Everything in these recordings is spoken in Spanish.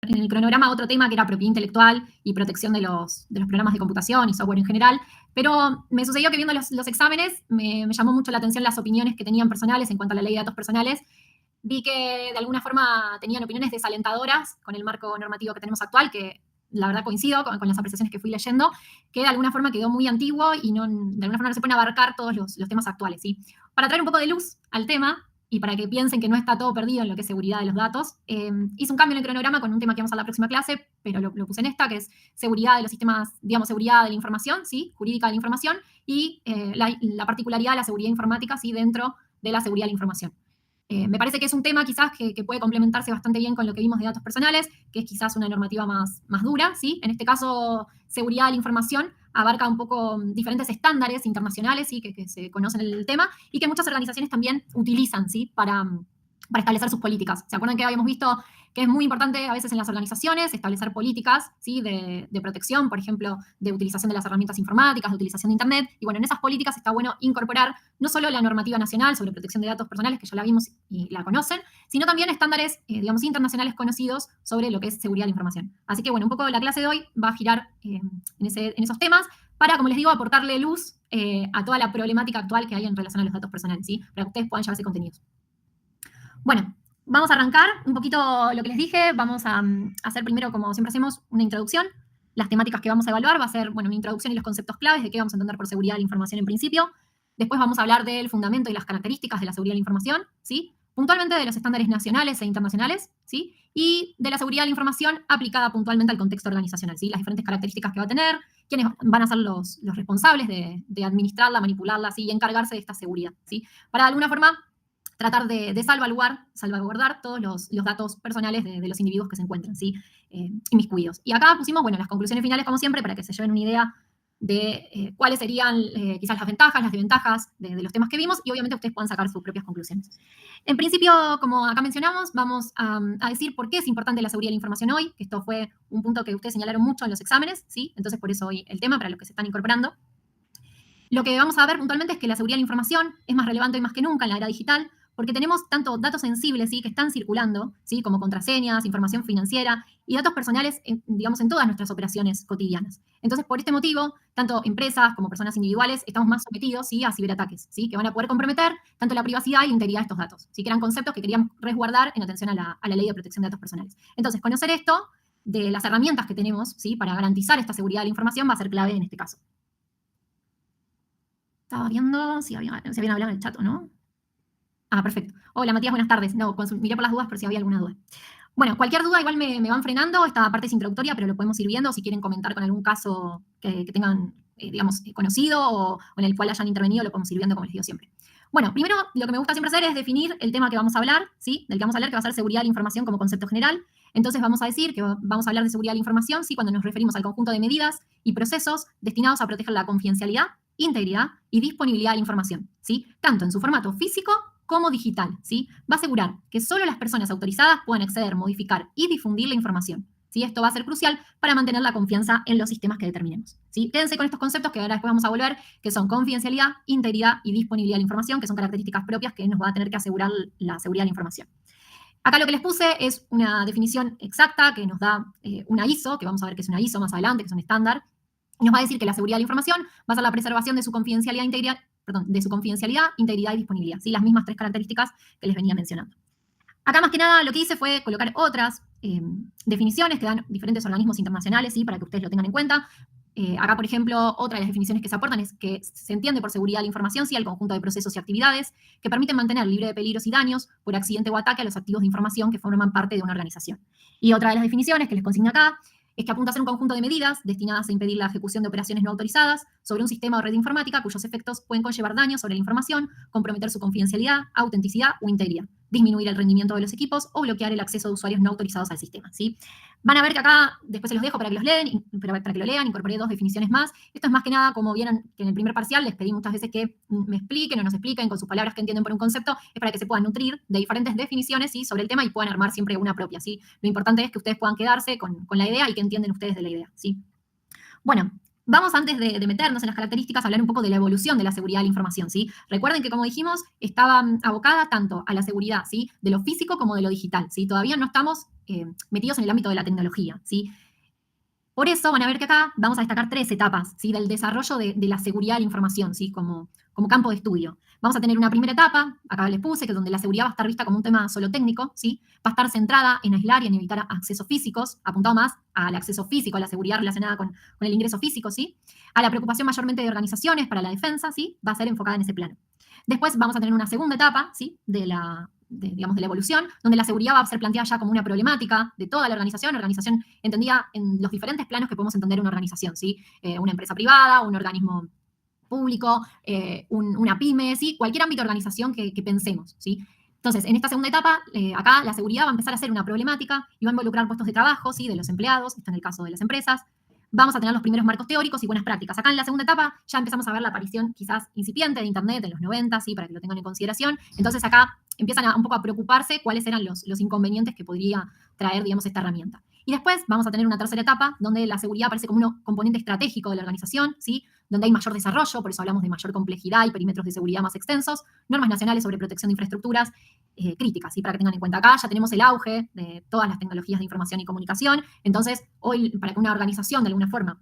en el cronograma otro tema que era propiedad intelectual y protección de los programas de computación y software en general, pero me sucedió que viendo los exámenes me llamó mucho la atención las opiniones que tenían personales en cuanto a la ley de datos personales. Vi que de alguna forma tenían opiniones desalentadoras con el marco normativo que tenemos actual, que la verdad coincido con las apreciaciones que fui leyendo, que de alguna forma quedó muy antiguo y no, de alguna forma no se pueden abarcar todos los temas actuales, ¿sí? Para traer un poco de luz al tema y para que piensen que no está todo perdido en lo que es seguridad de los datos, hice un cambio en el cronograma con un tema que vamos a la próxima clase, pero lo puse en esta, que es seguridad de los sistemas, digamos, seguridad de la información, ¿sí? Jurídica de la información, y la particularidad de la seguridad informática, ¿sí? Dentro de la seguridad de la información. Me parece que es un tema quizás que puede complementarse bastante bien con lo que vimos de datos personales, que es quizás una normativa más dura, ¿sí? En este caso, seguridad de la información abarca un poco diferentes estándares internacionales, ¿sí? que se conocen el tema y que muchas organizaciones también utilizan, ¿sí? Para establecer sus políticas. ¿Se acuerdan que habíamos visto que es muy importante a veces en las organizaciones establecer políticas, ¿sí? de protección, por ejemplo, de utilización de las herramientas informáticas, de utilización de Internet? Y bueno, en esas políticas está bueno incorporar no solo la normativa nacional sobre protección de datos personales, que ya la vimos y la conocen, sino también estándares, digamos, internacionales conocidos sobre lo que es seguridad de la información. Así que bueno, un poco la clase de hoy va a girar en esos temas para, como les digo, aportarle luz a toda la problemática actual que hay en relación a los datos personales, ¿sí? Para que ustedes puedan llevarse contenidos. Bueno, vamos a arrancar un poquito lo que les dije. Vamos a hacer primero, como siempre hacemos, una introducción. Las temáticas que vamos a evaluar va a ser, bueno, una introducción y los conceptos claves de qué vamos a entender por seguridad de la información en principio. Después vamos a hablar del fundamento y las características de la seguridad de la información, ¿sí? Puntualmente de los estándares nacionales e internacionales, ¿sí? Y de la seguridad de la información aplicada puntualmente al contexto organizacional, ¿sí? Las diferentes características que va a tener, quiénes van a ser los responsables de administrarla, manipularla, ¿sí? Y encargarse de esta seguridad, ¿sí? Para de alguna forma tratar de salvaguardar todos los datos personales de los individuos que se encuentran, ¿sí? Inmiscuidos. Y acá pusimos, bueno, las conclusiones finales, como siempre, para que se lleven una idea de cuáles serían quizás las ventajas, las desventajas de los temas que vimos, y obviamente ustedes puedan sacar sus propias conclusiones. En principio, como acá mencionamos, vamos a decir por qué es importante la seguridad de la información hoy, que esto fue un punto que ustedes señalaron mucho en los exámenes, ¿sí? Entonces por eso hoy el tema, para los que se están incorporando. Lo que vamos a ver puntualmente es que la seguridad de la información es más relevante hoy más que nunca en la era digital, porque tenemos tanto datos sensibles, ¿sí? Que están circulando, ¿sí? Como contraseñas, información financiera y datos personales, digamos, en todas nuestras operaciones cotidianas. Entonces, por este motivo, tanto empresas como personas individuales estamos más sometidos, ¿sí? A ciberataques, ¿sí? Que van a poder comprometer tanto la privacidad y la integridad de estos datos, ¿sí? Que eran conceptos que queríamos resguardar en atención a la ley de protección de datos personales. Entonces, conocer esto de las herramientas que tenemos, ¿sí? Para garantizar esta seguridad de la información va a ser clave en este caso. Estaba viendo si habían hablado en el chat o no. Ah, perfecto. Hola, Matías, buenas tardes. No, miré por las dudas por si había alguna duda. Bueno, cualquier duda igual me van frenando. Esta parte es introductoria, pero lo podemos ir viendo. Si quieren comentar con algún caso que tengan, digamos, conocido o en el cual hayan intervenido, lo podemos ir viendo, como les digo siempre. Bueno, primero lo que me gusta siempre hacer es definir el tema que vamos a hablar, ¿sí? Del que vamos a hablar, que va a ser seguridad de la información como concepto general. Entonces vamos a decir que vamos a hablar de seguridad de la información, ¿sí? Cuando nos referimos al conjunto de medidas y procesos destinados a proteger la confidencialidad, integridad y disponibilidad de la información, ¿sí? Tanto en su formato físico como digital, ¿sí? Va a asegurar que solo las personas autorizadas puedan acceder, modificar y difundir la información, ¿sí? Esto va a ser crucial para mantener la confianza en los sistemas que determinemos, ¿sí? Quédense con estos conceptos que ahora después vamos a volver, que son confidencialidad, integridad y disponibilidad de la información, que son características propias que nos va a tener que asegurar la seguridad de la información. Acá lo que les puse es una definición exacta que nos da una ISO, que vamos a ver que es una ISO más adelante, que es un estándar, y nos va a decir que la seguridad de la información va a ser la preservación de su confidencialidad, integridad y disponibilidad, ¿sí? Las mismas tres características que les venía mencionando. Acá más que nada lo que hice fue colocar otras definiciones que dan diferentes organismos internacionales, ¿sí? Para que ustedes lo tengan en cuenta. Acá, por ejemplo, otra de las definiciones que se aportan es que se entiende por seguridad de la información, ¿sí? Al conjunto de procesos y actividades que permiten mantener libre de peligros y daños por accidente o ataque a los activos de información que forman parte de una organización. Y otra de las definiciones que les consigno acá es que apunta a ser un conjunto de medidas destinadas a impedir la ejecución de operaciones no autorizadas sobre un sistema o red informática cuyos efectos pueden conllevar daños sobre la información, comprometer su confidencialidad, autenticidad o integridad, disminuir el rendimiento de los equipos o bloquear el acceso de usuarios no autorizados al sistema, ¿sí? Van a ver que acá, después se los dejo para que los lean, para que lo lean, incorporé dos definiciones más. Esto es más que nada, como vieron que en el primer parcial les pedí muchas veces que me expliquen o nos expliquen con sus palabras que entienden por un concepto, es para que se puedan nutrir de diferentes definiciones, ¿sí? Sobre el tema y puedan armar siempre una propia, ¿sí? Lo importante es que ustedes puedan quedarse con la idea y que entienden ustedes de la idea, ¿sí? Bueno, Vamos, antes de meternos en las características, a hablar un poco de la evolución de la seguridad de la información, ¿sí? Recuerden que, como dijimos, estaba abocada tanto a la seguridad, ¿sí? De lo físico como de lo digital, ¿sí? Todavía no estamos metidos en el ámbito de la tecnología, ¿sí? Por eso van a ver que acá vamos a destacar 3 etapas, ¿sí? Del desarrollo de la seguridad de la información, ¿sí? Como campo de estudio. Vamos a tener una primera etapa, acá les puse, que es donde la seguridad va a estar vista como un tema solo técnico, ¿sí? Va a estar centrada en aislar y en evitar accesos físicos, apuntado más al acceso físico, a la seguridad relacionada con el ingreso físico, ¿sí? A la preocupación mayormente de organizaciones para la defensa, ¿sí? Va a ser enfocada en ese plano. Después vamos a tener una segunda etapa, ¿sí? Digamos, de la evolución, donde la seguridad va a ser planteada ya como una problemática de toda la organización entendida en los diferentes planos que podemos entender una organización, ¿sí? Una empresa privada, un organismo público, una pyme, ¿sí? Cualquier ámbito de organización que pensemos, ¿sí? Entonces, en esta segunda etapa, acá la seguridad va a empezar a ser una problemática y va a involucrar puestos de trabajo, ¿sí? De los empleados, esto en el caso de las empresas. Vamos a tener los primeros marcos teóricos y buenas prácticas. Acá en la segunda etapa ya empezamos a ver la aparición quizás incipiente de Internet en los 90, ¿sí? Para que lo tengan en consideración. Entonces acá empiezan un poco a preocuparse cuáles eran los inconvenientes que podría traer, digamos, esta herramienta. Y después vamos a tener una tercera etapa donde la seguridad aparece como un componente estratégico de la organización, ¿sí? Donde hay mayor desarrollo, por eso hablamos de mayor complejidad y perímetros de seguridad más extensos, normas nacionales sobre protección de infraestructuras críticas, ¿sí? Para que tengan en cuenta acá, ya tenemos el auge de todas las tecnologías de información y comunicación, entonces hoy para que una organización de alguna forma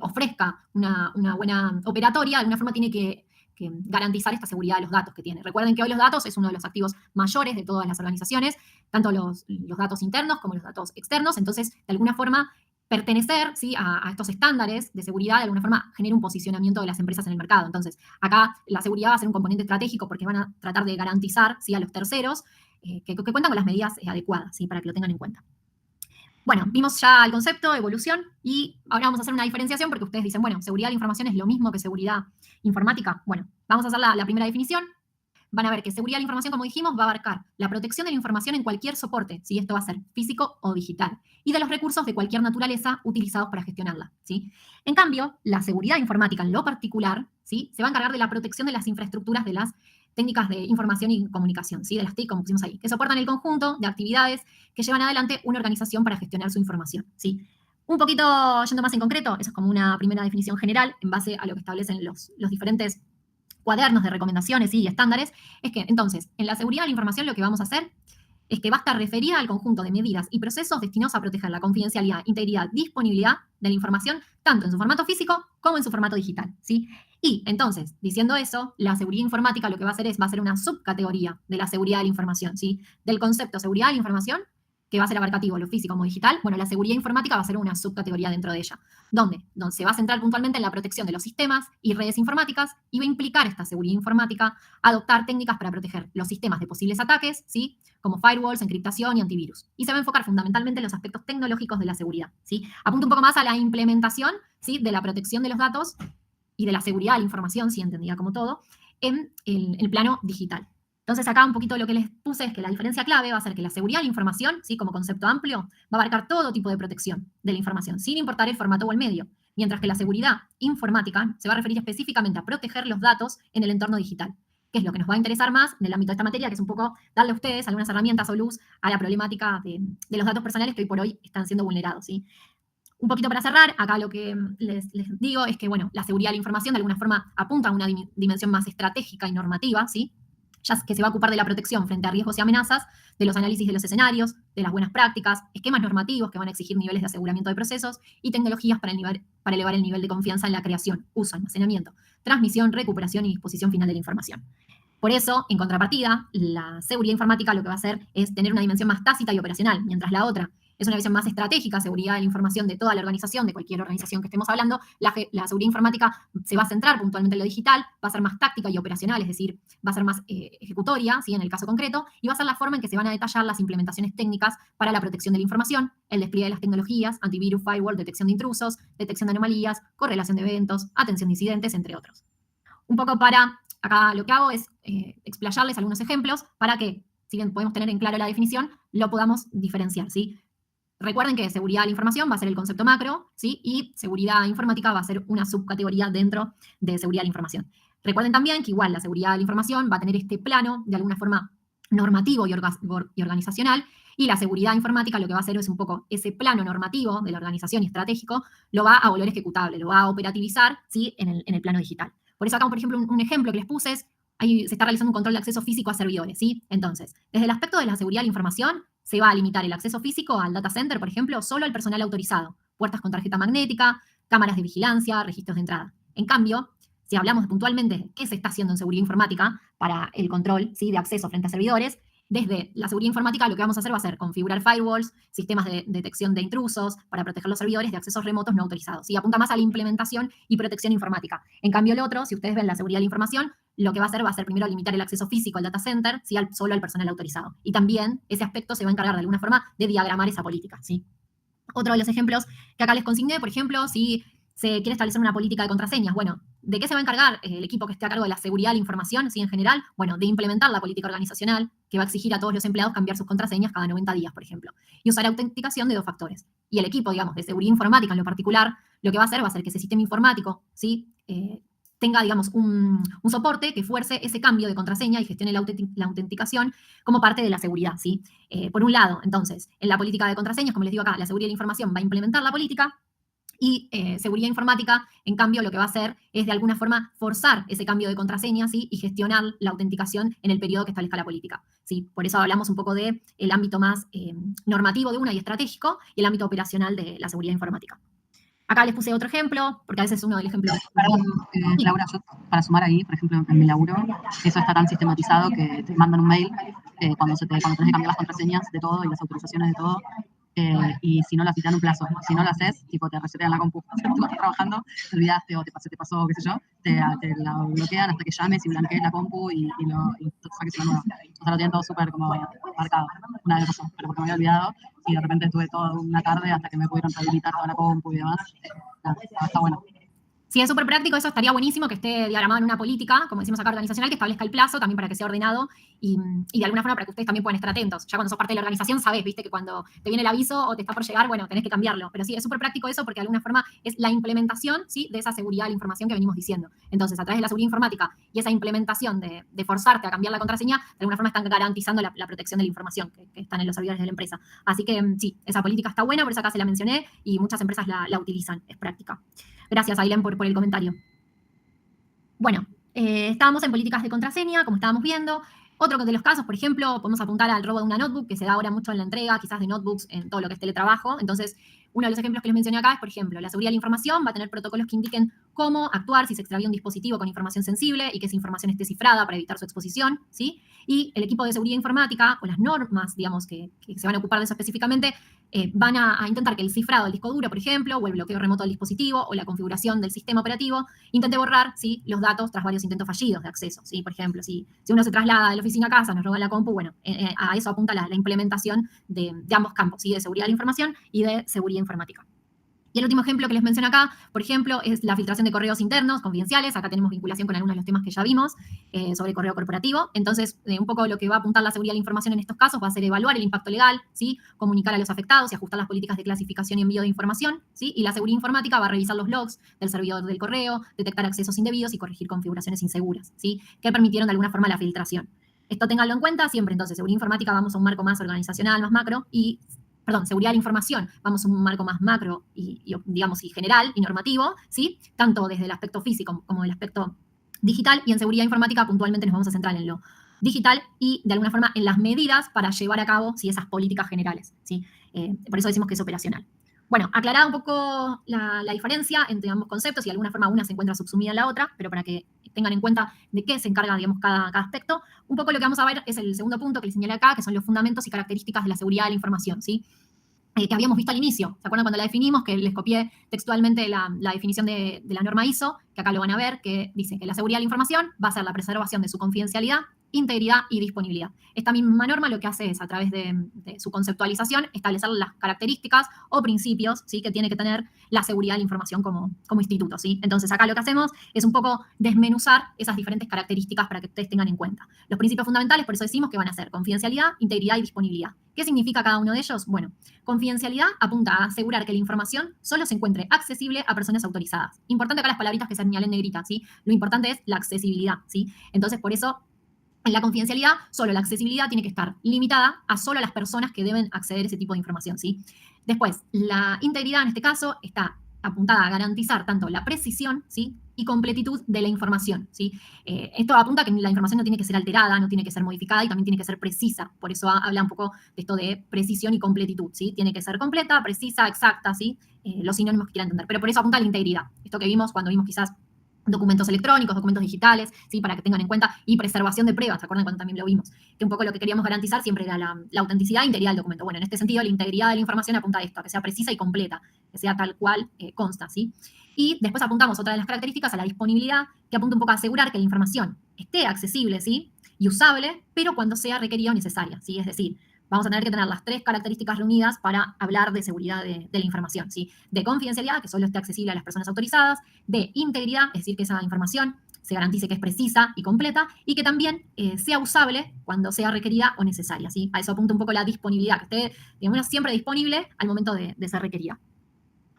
ofrezca una buena operatoria, de alguna forma tiene que garantizar esta seguridad de los datos que tiene. Recuerden que hoy los datos es uno de los activos mayores de todas las organizaciones, tanto los datos internos como los datos externos, entonces de alguna forma pertenecer, ¿sí? a estos estándares de seguridad de alguna forma genera un posicionamiento de las empresas en el mercado. Entonces, acá la seguridad va a ser un componente estratégico porque van a tratar de garantizar, ¿sí? A los terceros que cuentan con las medidas adecuadas, ¿sí? Para que lo tengan en cuenta. Bueno, vimos ya el concepto, evolución, y ahora vamos a hacer una diferenciación porque ustedes dicen, bueno, seguridad de la información es lo mismo que seguridad informática. Bueno, vamos a hacer la primera definición. Van a ver que seguridad de la información, como dijimos, va a abarcar la protección de la información en cualquier soporte, ¿sí? Esto va a ser físico o digital, y de los recursos de cualquier naturaleza utilizados para gestionarla, ¿sí? En cambio, la seguridad informática en lo particular, ¿sí? Se va a encargar de la protección de las infraestructuras de las técnicas de información y comunicación, ¿sí? De las TIC, como pusimos ahí, que soportan el conjunto de actividades que llevan adelante una organización para gestionar su información, ¿sí? Un poquito yendo más en concreto, eso es como una primera definición general en base a lo que establecen los diferentes cuadernos de recomendaciones y estándares, es que entonces, en la seguridad de la información lo que vamos a hacer es que va a estar referida al conjunto de medidas y procesos destinados a proteger la confidencialidad, integridad, disponibilidad de la información, tanto en su formato físico como en su formato digital, ¿sí? Y entonces, diciendo eso, la seguridad informática lo que va a hacer va a ser una subcategoría de la seguridad de la información, ¿sí? Del concepto seguridad de la información, que va a ser abarcativo, lo físico como digital, bueno, la seguridad informática va a ser una subcategoría dentro de ella. ¿Dónde? Donde se va a centrar puntualmente en la protección de los sistemas y redes informáticas y va a implicar esta seguridad informática adoptar técnicas para proteger los sistemas de posibles ataques, ¿sí? Como firewalls, encriptación y antivirus. Y se va a enfocar fundamentalmente en los aspectos tecnológicos de la seguridad, ¿sí? Apunta un poco más a la implementación, ¿sí? De la protección de los datos y de la seguridad de la información, sí, entendida como todo, en el plano digital. Entonces acá un poquito lo que les puse es que la diferencia clave va a ser que la seguridad de la información, ¿sí? Como concepto amplio, va a abarcar todo tipo de protección de la información, sin importar el formato o el medio, mientras que la seguridad informática se va a referir específicamente a proteger los datos en el entorno digital, que es lo que nos va a interesar más en el ámbito de esta materia, que es un poco darle a ustedes algunas herramientas o luz a la problemática de los datos personales que hoy por hoy están siendo vulnerados, ¿sí? Un poquito para cerrar, acá lo que les digo es que, bueno, la seguridad de la información de alguna forma apunta a una dimensión más estratégica y normativa, ¿sí? Ya que se va a ocupar de la protección frente a riesgos y amenazas, de los análisis de los escenarios, de las buenas prácticas, esquemas normativos que van a exigir niveles de aseguramiento de procesos y tecnologías para elevar el nivel de confianza en la creación, uso, almacenamiento, transmisión, recuperación y disposición final de la información. Por eso, en contrapartida, la seguridad informática lo que va a hacer es tener una dimensión más tácita y operacional, mientras la otra es una visión más estratégica, seguridad de la información de toda la organización, de cualquier organización que estemos hablando. La seguridad informática se va a centrar puntualmente en lo digital, va a ser más táctica y operacional, es decir, va a ser más ejecutoria, ¿sí? En el caso concreto, y va a ser la forma en que se van a detallar las implementaciones técnicas para la protección de la información, el despliegue de las tecnologías, antivirus, firewall, detección de intrusos, detección de anomalías, correlación de eventos, atención de incidentes, entre otros. Un poco para, acá lo que hago es explayarles algunos ejemplos para que, si bien podemos tener en claro la definición, lo podamos diferenciar, ¿sí? Recuerden que seguridad de la información va a ser el concepto macro, ¿sí? Y seguridad informática va a ser una subcategoría dentro de seguridad de la información. Recuerden también que igual la seguridad de la información va a tener este plano, de alguna forma normativo y organizacional, Y la seguridad informática lo que va a hacer es un poco ese plano normativo de la organización y estratégico, lo va a volver ejecutable, lo va a operativizar, ¿sí? En el plano digital. Por eso acá, por ejemplo, un ejemplo que les puse es, ahí se está realizando un control de acceso físico a servidores, ¿sí? Entonces, desde el aspecto de la seguridad de la información, se va a limitar el acceso físico al data center, por ejemplo, solo al personal autorizado, puertas con tarjeta magnética, cámaras de vigilancia, registros de entrada. En cambio, si hablamos puntualmente de qué se está haciendo en seguridad informática para el control, ¿sí? De acceso frente a servidores, desde la seguridad informática lo que vamos a hacer va a ser configurar firewalls, sistemas de detección de intrusos para proteger los servidores de accesos remotos no autorizados. Y apunta más a la implementación y protección informática. En cambio, el otro, si ustedes ven la seguridad de la información, lo que va a ser primero limitar el acceso físico al data center, ¿sí? Solo al personal autorizado. Y también ese aspecto se va a encargar de alguna forma de diagramar esa política, ¿sí? Otro de los ejemplos que acá les consigné, por ejemplo, si se quiere establecer una política de contraseñas, bueno, ¿de qué se va a encargar el equipo que esté a cargo de la seguridad de la información, ¿sí? En general? Bueno, de implementar la política organizacional que va a exigir a todos los empleados cambiar sus contraseñas cada 90 días, por ejemplo, y usar autenticación de 2 factores. Y el equipo, digamos, de seguridad informática en lo particular, lo que va a hacer que ese sistema informático, ¿sí? Tenga, digamos, un soporte que fuerce ese cambio de contraseña y gestione la autenticación como parte de la seguridad, ¿sí? Por un lado, entonces, en la política de contraseñas, como les digo acá, la seguridad de la información va a implementar la política, y seguridad informática, en cambio, lo que va a hacer es de alguna forma forzar ese cambio de contraseña, ¿sí? Y gestionar la autenticación en el periodo que establezca la política, ¿sí? Por eso hablamos un poco del ámbito más normativo de una y estratégico y el ámbito operacional de la seguridad informática. Acá les puse otro ejemplo, porque a veces uno del ejemplo... Perdón, Laura, yo para sumar ahí, por ejemplo, en mi laburo, eso está tan sistematizado que te mandan un mail cuando tenés que cambiar las contraseñas de todo y las autorizaciones de todo. Y si no lo haces, te dan un plazo. Si no lo haces, tipo, te resetean la compu. O sea, tú estás trabajando, te olvidaste o te pasó, qué sé yo, te la bloquean hasta que llames y blanquees la compu y saques una nueva. O sea, lo tienen todo súper como marcado. Una vez pasó, pero porque me había olvidado y de repente estuve toda una tarde hasta que me pudieron rehabilitar toda la compu y demás. Nada, está bueno. Si es súper práctico, eso estaría buenísimo que esté diagramado en una política, como decimos acá, organizacional, que establezca el plazo también para que sea ordenado y de alguna forma para que ustedes también puedan estar atentos. Ya cuando sos parte de la organización sabés, viste, que cuando te viene el aviso o te está por llegar, bueno, tenés que cambiarlo. Pero sí, es súper práctico eso porque de alguna forma es la implementación, ¿sí? De esa seguridad de la información que venimos diciendo. Entonces, a través de la seguridad informática y esa implementación de forzarte a cambiar la contraseña, de alguna forma están garantizando la protección de la información que están en los servidores de la empresa. Así que sí, esa política está buena, por eso acá se la mencioné y muchas empresas la utilizan, es práctica. Gracias, Ailén, por el comentario. Bueno, estábamos en políticas de contraseña, como estábamos viendo. Otro de los casos, por ejemplo, podemos apuntar al robo de una notebook, que se da ahora mucho en la entrega, quizás de notebooks en todo lo que es teletrabajo. Entonces, uno de los ejemplos que les mencioné acá es, por ejemplo, la seguridad de la información va a tener protocolos que indiquen cómo actuar si se extravía un dispositivo con información sensible y que esa información esté cifrada para evitar su exposición, ¿sí? Y el equipo de seguridad informática, o las normas, digamos, que se van a ocupar de eso específicamente, van a intentar que el cifrado del disco duro, por ejemplo, o el bloqueo remoto del dispositivo, o la configuración del sistema operativo, intente borrar, ¿sí? Los datos tras varios intentos fallidos de acceso, ¿sí? Por ejemplo, si uno se traslada de la oficina a casa, nos roban la compu, bueno, a eso apunta la implementación de ambos campos, ¿sí? De seguridad de la información y de seguridad informática. Y el último ejemplo que les menciono acá, por ejemplo, es la filtración de correos internos confidenciales. Acá tenemos vinculación con algunos de los temas que ya vimos sobre correo corporativo. Entonces, un poco lo que va a apuntar la seguridad de la información en estos casos va a ser evaluar el impacto legal, ¿sí? Comunicar a los afectados y ajustar las políticas de clasificación y envío de información, ¿sí? Y la seguridad informática va a revisar los logs del servidor del correo, detectar accesos indebidos y corregir configuraciones inseguras, ¿sí? Que permitieron de alguna forma la filtración. Esto ténganlo en cuenta siempre. Entonces, seguridad informática vamos a un marco más organizacional, más macro, y seguridad de la información, vamos a un marco más macro y digamos, y general y normativo, ¿sí? Tanto desde el aspecto físico como del aspecto digital, y en seguridad informática puntualmente nos vamos a centrar en lo digital y de alguna forma en las medidas para llevar a cabo, ¿sí? Esas políticas generales, ¿sí? Por eso decimos que es operacional. Bueno, aclarada un poco la diferencia entre ambos conceptos y de alguna forma una se encuentra subsumida en la otra, pero para que tengan en cuenta de qué se encarga, digamos, cada aspecto, un poco lo que vamos a ver es el segundo punto que les señalé acá, que son los fundamentos y características de la seguridad de la información, ¿sí? Que habíamos visto al inicio. ¿Se acuerdan cuando la definimos? Que les copié textualmente la definición de la norma ISO, que acá lo van a ver, que dice que la seguridad de la información va a ser la preservación de su confidencialidad, integridad y disponibilidad. Esta misma norma lo que hace es, a través de su conceptualización, establecer las características o principios, ¿sí? Que tiene que tener la seguridad de la información como instituto, ¿sí? Entonces, acá lo que hacemos es un poco desmenuzar esas diferentes características para que ustedes tengan en cuenta. Los principios fundamentales, por eso decimos que van a ser confidencialidad, integridad y disponibilidad. ¿Qué significa cada uno de ellos? Bueno, confidencialidad apunta a asegurar que la información solo se encuentre accesible a personas autorizadas. Importante acá las palabritas que se señalen en negrita, ¿sí? Lo importante es la accesibilidad, ¿sí? Entonces, por eso En la confidencialidad, solo la accesibilidad tiene que estar limitada a solo las personas que deben acceder a ese tipo de información, ¿sí? Después, la integridad en este caso está apuntada a garantizar tanto la precisión, ¿sí? Y completitud de la información, ¿sí? Esto apunta a que la información no tiene que ser alterada, no tiene que ser modificada y también tiene que ser precisa. Por eso habla un poco de esto de precisión y completitud, ¿sí? Tiene que ser completa, precisa, exacta, ¿sí? Los sinónimos que quieran entender. Pero por eso apunta a la integridad. Esto que vimos cuando vimos quizás documentos electrónicos, documentos digitales, ¿sí? Para que tengan en cuenta, y preservación de pruebas, ¿se acuerdan cuando también lo vimos? Que un poco lo que queríamos garantizar siempre era la autenticidad e integridad del documento. Bueno, en este sentido, la integridad de la información apunta a esto, a que sea precisa y completa, que sea tal cual consta, ¿sí? Y después apuntamos otra de las características a la disponibilidad, que apunta un poco a asegurar que la información esté accesible, ¿sí? Y usable, pero cuando sea requerida o necesaria, ¿sí? Es decir, vamos a tener que tener las tres características reunidas para hablar de seguridad de la información, ¿sí? De confidencialidad, que solo esté accesible a las personas autorizadas, de integridad, es decir, que esa información se garantice que es precisa y completa, y que también sea usable cuando sea requerida o necesaria, ¿sí? A eso apunta un poco la disponibilidad, que esté, digamos, siempre disponible al momento de ser requerida.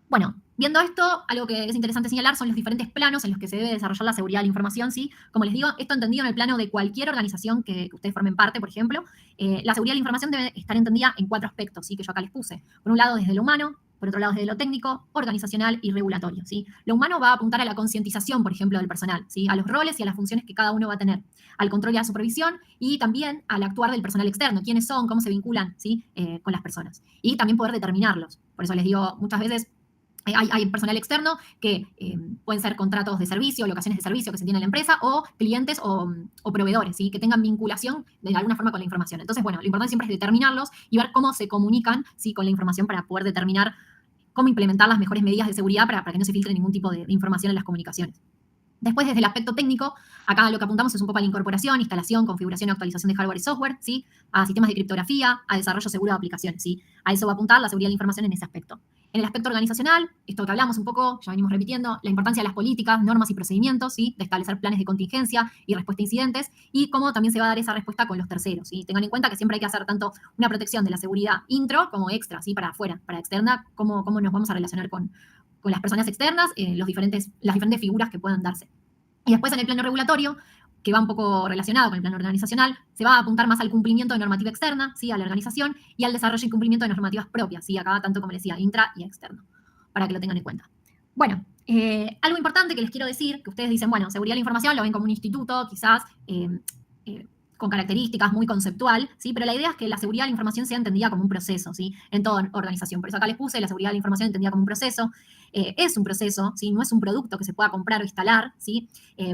Bueno, viendo esto, algo que es interesante señalar son los diferentes planos en los que se debe desarrollar la seguridad de la información, ¿sí? Como les digo, esto entendido en el plano de cualquier organización que ustedes formen parte, por ejemplo, la seguridad de la información debe estar entendida en 4 aspectos, ¿sí? Que yo acá les puse. Por un lado, desde lo humano, por otro lado, desde lo técnico, organizacional y regulatorio, ¿sí? Lo humano va a apuntar a la concientización, por ejemplo, del personal, ¿sí? A los roles y a las funciones que cada uno va a tener, al control y a la supervisión, y también al actuar del personal externo, quiénes son, cómo se vinculan, ¿sí? Con las personas. Y también poder determinarlos. Por eso les digo, muchas veces hay personal externo que pueden ser contratos de servicio, locaciones de servicio que se tiene en la empresa, o clientes o proveedores, ¿sí? Que tengan vinculación de alguna forma con la información. Entonces, bueno, lo importante siempre es determinarlos y ver cómo se comunican, ¿sí? Con la información para poder determinar cómo implementar las mejores medidas de seguridad para que no se filtre ningún tipo de información en las comunicaciones. Después, desde el aspecto técnico, acá lo que apuntamos es un poco a la incorporación, instalación, configuración y actualización de hardware y software, ¿sí? A sistemas de criptografía, a desarrollo seguro de aplicaciones, ¿sí? A eso va a apuntar la seguridad de la información en ese aspecto. En el aspecto organizacional, esto que hablamos un poco, ya venimos repitiendo, la importancia de las políticas, normas y procedimientos, ¿sí? De establecer planes de contingencia y respuesta a incidentes, y cómo también se va a dar esa respuesta con los terceros, ¿sí? Tengan en cuenta que siempre hay que hacer tanto una protección de la seguridad intro como extra, ¿sí? Para afuera, para externa, cómo nos vamos a relacionar con las personas externas, las diferentes figuras que puedan darse. Y después en el plano regulatorio, que va un poco relacionado con el plano organizacional, se va a apuntar más al cumplimiento de normativa externa, ¿sí? A la organización, y al desarrollo y cumplimiento de normativas propias, ¿sí? Acá tanto como les decía, intra y externo, para que lo tengan en cuenta. Bueno, algo importante que les quiero decir, que ustedes dicen, bueno, seguridad de la información lo ven como un instituto, quizás con características muy conceptual, ¿sí? Pero la idea es que la seguridad de la información sea entendida como un proceso, ¿sí? En toda organización. Por eso acá les puse la seguridad de la información entendida como un proceso. Es un proceso, ¿sí? No es un producto que se pueda comprar o instalar, ¿sí?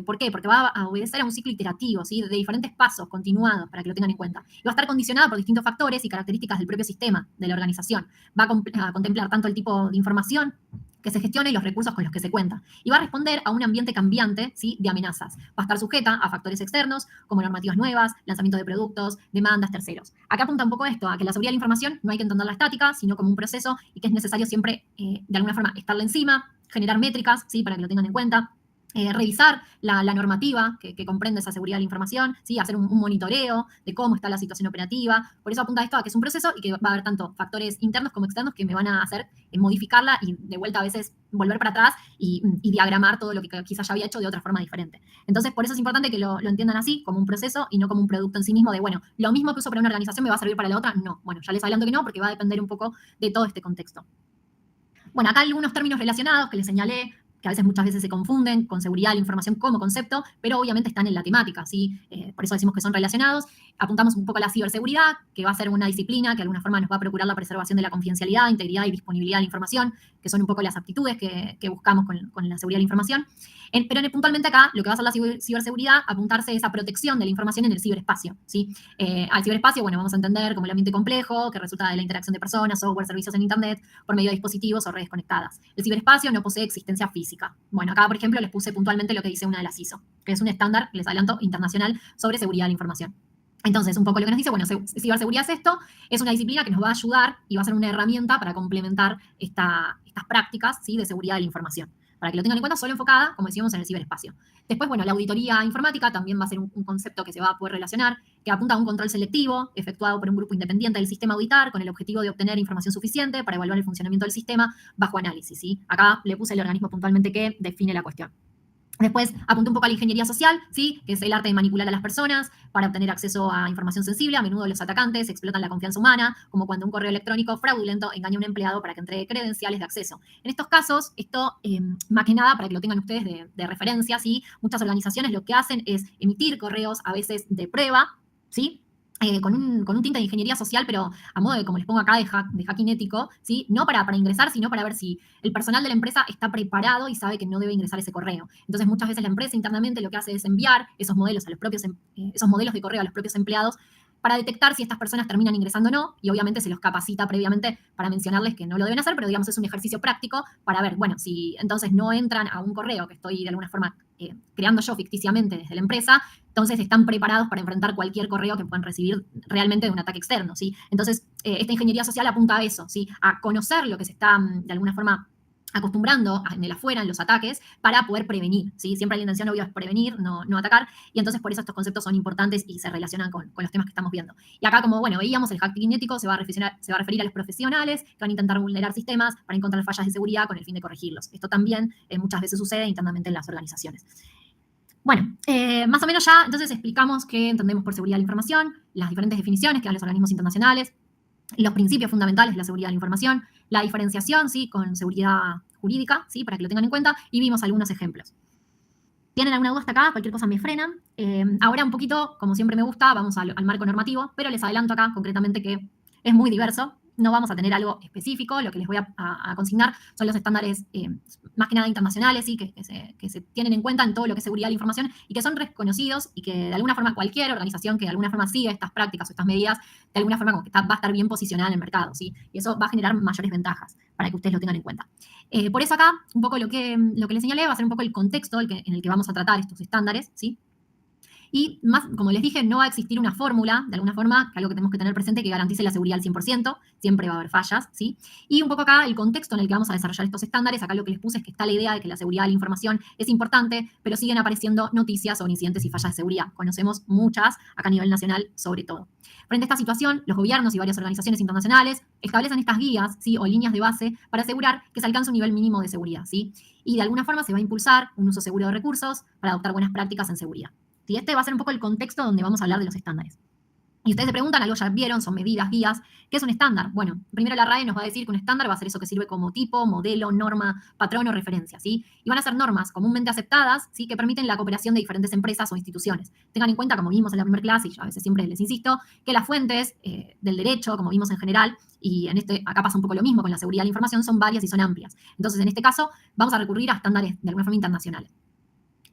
¿Por qué? Porque va a obedecer a un ciclo iterativo, ¿sí? De diferentes pasos continuados, para que lo tengan en cuenta. Y va a estar condicionada por distintos factores y características del propio sistema, de la organización. Va a contemplar tanto el tipo de información que se gestione y los recursos con los que se cuenta. Y va a responder a un ambiente cambiante, ¿sí? De amenazas. Va a estar sujeta a factores externos, como normativas nuevas, lanzamiento de productos, demandas, terceros. Acá apunta un poco esto, a que la seguridad de la información no hay que entenderla estática, sino como un proceso, y que es necesario siempre, de alguna forma, estarle encima, generar métricas, ¿sí? Para que lo tengan en cuenta. Revisar la normativa que comprende esa seguridad de la información, ¿sí? Hacer un monitoreo de cómo está la situación operativa. Por eso apunta esto a que es un proceso y que va a haber tanto factores internos como externos que me van a hacer modificarla y de vuelta a veces volver para atrás y diagramar todo lo que quizás ya había hecho de otra forma diferente. Entonces, por eso es importante que lo entiendan así, como un proceso y no como un producto en sí mismo de, bueno, lo mismo que uso para una organización me va a servir para la otra. No, bueno, ya les adelanto que no, porque va a depender un poco de todo este contexto. Bueno, acá algunos términos relacionados que les señalé, que a veces muchas veces se confunden con seguridad de la información como concepto, pero obviamente están en la temática, ¿sí? Por eso decimos que son relacionados. Apuntamos un poco a la ciberseguridad, que va a ser una disciplina que de alguna forma nos va a procurar la preservación de la confidencialidad, integridad y disponibilidad de la información, que son un poco las aptitudes que buscamos con la seguridad de la información. Pero puntualmente acá, lo que va a ser la ciberseguridad, apuntarse a esa protección de la información en el ciberespacio, ¿sí? Al ciberespacio, bueno, vamos a entender como el ambiente complejo, que resulta de la interacción de personas, software, servicios en Internet, por medio de dispositivos o redes conectadas. El ciberespacio no posee existencia física. Bueno, acá, por ejemplo, les puse puntualmente lo que dice una de las ISO, que es un estándar, les adelanto, internacional sobre seguridad de la información. Entonces, un poco lo que nos dice, bueno, ciberseguridad es esto, es una disciplina que nos va a ayudar y va a ser una herramienta para complementar estas prácticas, ¿sí? De seguridad de la información. Para que lo tengan en cuenta, solo enfocada, como decíamos, en el ciberespacio. Después, bueno, la auditoría informática también va a ser un concepto que se va a poder relacionar, que apunta a un control selectivo efectuado por un grupo independiente del sistema auditar con el objetivo de obtener información suficiente para evaluar el funcionamiento del sistema bajo análisis, ¿sí? Acá le puse el organismo puntualmente que define la cuestión. Después apunté un poco a la ingeniería social, ¿sí? Que es el arte de manipular a las personas para obtener acceso a información sensible. A menudo los atacantes explotan la confianza humana, como cuando un correo electrónico fraudulento engaña a un empleado para que entregue credenciales de acceso. En estos casos, esto, más que nada, para que lo tengan ustedes de referencia, ¿sí? Muchas organizaciones lo que hacen es emitir correos, a veces de prueba, ¿sí? Con un tinte de ingeniería social, pero a modo de, como les pongo acá, de hacking ético, ¿sí? No para ingresar, sino para ver si el personal de la empresa está preparado y sabe que no debe ingresar ese correo. Entonces, muchas veces la empresa internamente lo que hace es enviar esos modelos a los propios, esos modelos de correo a los propios empleados para detectar si estas personas terminan ingresando o no, y obviamente se los capacita previamente para mencionarles que no lo deben hacer, pero digamos es un ejercicio práctico para ver, bueno, si entonces no entran a un correo que estoy de alguna forma creando yo ficticiamente desde la empresa, entonces están preparados para enfrentar cualquier correo que puedan recibir realmente de un ataque externo, ¿sí? Entonces, esta ingeniería social apunta a eso, ¿sí? A conocer lo que se está, de alguna forma, acostumbrando en el afuera, en los ataques, para poder prevenir, ¿sí? Siempre la intención, obvio, es prevenir, no atacar, y entonces por eso estos conceptos son importantes y se relacionan con los temas que estamos viendo. Y acá, como, bueno, veíamos, el hacking ético se va a referir a los profesionales que van a intentar vulnerar sistemas para encontrar fallas de seguridad con el fin de corregirlos. Esto también muchas veces sucede internamente en las organizaciones. Bueno, más o menos ya entonces explicamos qué entendemos por seguridad de la información, las diferentes definiciones que dan los organismos internacionales, los principios fundamentales de la seguridad de la información, la diferenciación, ¿sí? Con seguridad jurídica, ¿sí? Para que lo tengan en cuenta, y vimos algunos ejemplos. ¿Tienen alguna duda hasta acá? Cualquier cosa me frenan. Ahora un poquito, como siempre me gusta, vamos al marco normativo, pero les adelanto acá concretamente que es muy diverso. No vamos a tener algo específico, lo que les voy a consignar son los estándares más que nada internacionales, ¿sí? que se tienen en cuenta en todo lo que es seguridad de la información y que son reconocidos y que de alguna forma cualquier organización que de alguna forma siga estas prácticas o estas medidas, de alguna forma como que va a estar bien posicionada en el mercado, ¿sí? Y eso va a generar mayores ventajas para que ustedes lo tengan en cuenta. Por eso acá, un poco lo que les señalé va a ser un poco el contexto en el que vamos a tratar estos estándares, ¿sí? Y más, como les dije, no va a existir una fórmula, de alguna forma, que algo que tenemos que tener presente que garantice la seguridad al 100%, siempre va a haber fallas, ¿sí? Y un poco acá el contexto en el que vamos a desarrollar estos estándares, acá lo que les puse es que está la idea de que la seguridad de la información es importante, pero siguen apareciendo noticias sobre incidentes y fallas de seguridad. Conocemos muchas, acá a nivel nacional sobre todo. Frente a esta situación, los gobiernos y varias organizaciones internacionales establecen estas guías, ¿sí? O líneas de base para asegurar que se alcance un nivel mínimo de seguridad, ¿sí? Y de alguna forma se va a impulsar un uso seguro de recursos para adoptar buenas prácticas en seguridad. Y este va a ser un poco el contexto donde vamos a hablar de los estándares. Y ustedes se preguntan, algo ya vieron, son medidas, guías. ¿Qué es un estándar? Bueno, primero la RAE nos va a decir que un estándar va a ser eso que sirve como tipo, modelo, norma, patrón o referencia, ¿sí? Y van a ser normas comúnmente aceptadas, ¿sí? Que permiten la cooperación de diferentes empresas o instituciones. Tengan en cuenta, como vimos en la primera clase, y yo a veces siempre les insisto, que las fuentes del derecho, como vimos en general, y acá pasa un poco lo mismo con la seguridad de la información, son varias y son amplias. Entonces, en este caso, vamos a recurrir a estándares de alguna forma internacionales.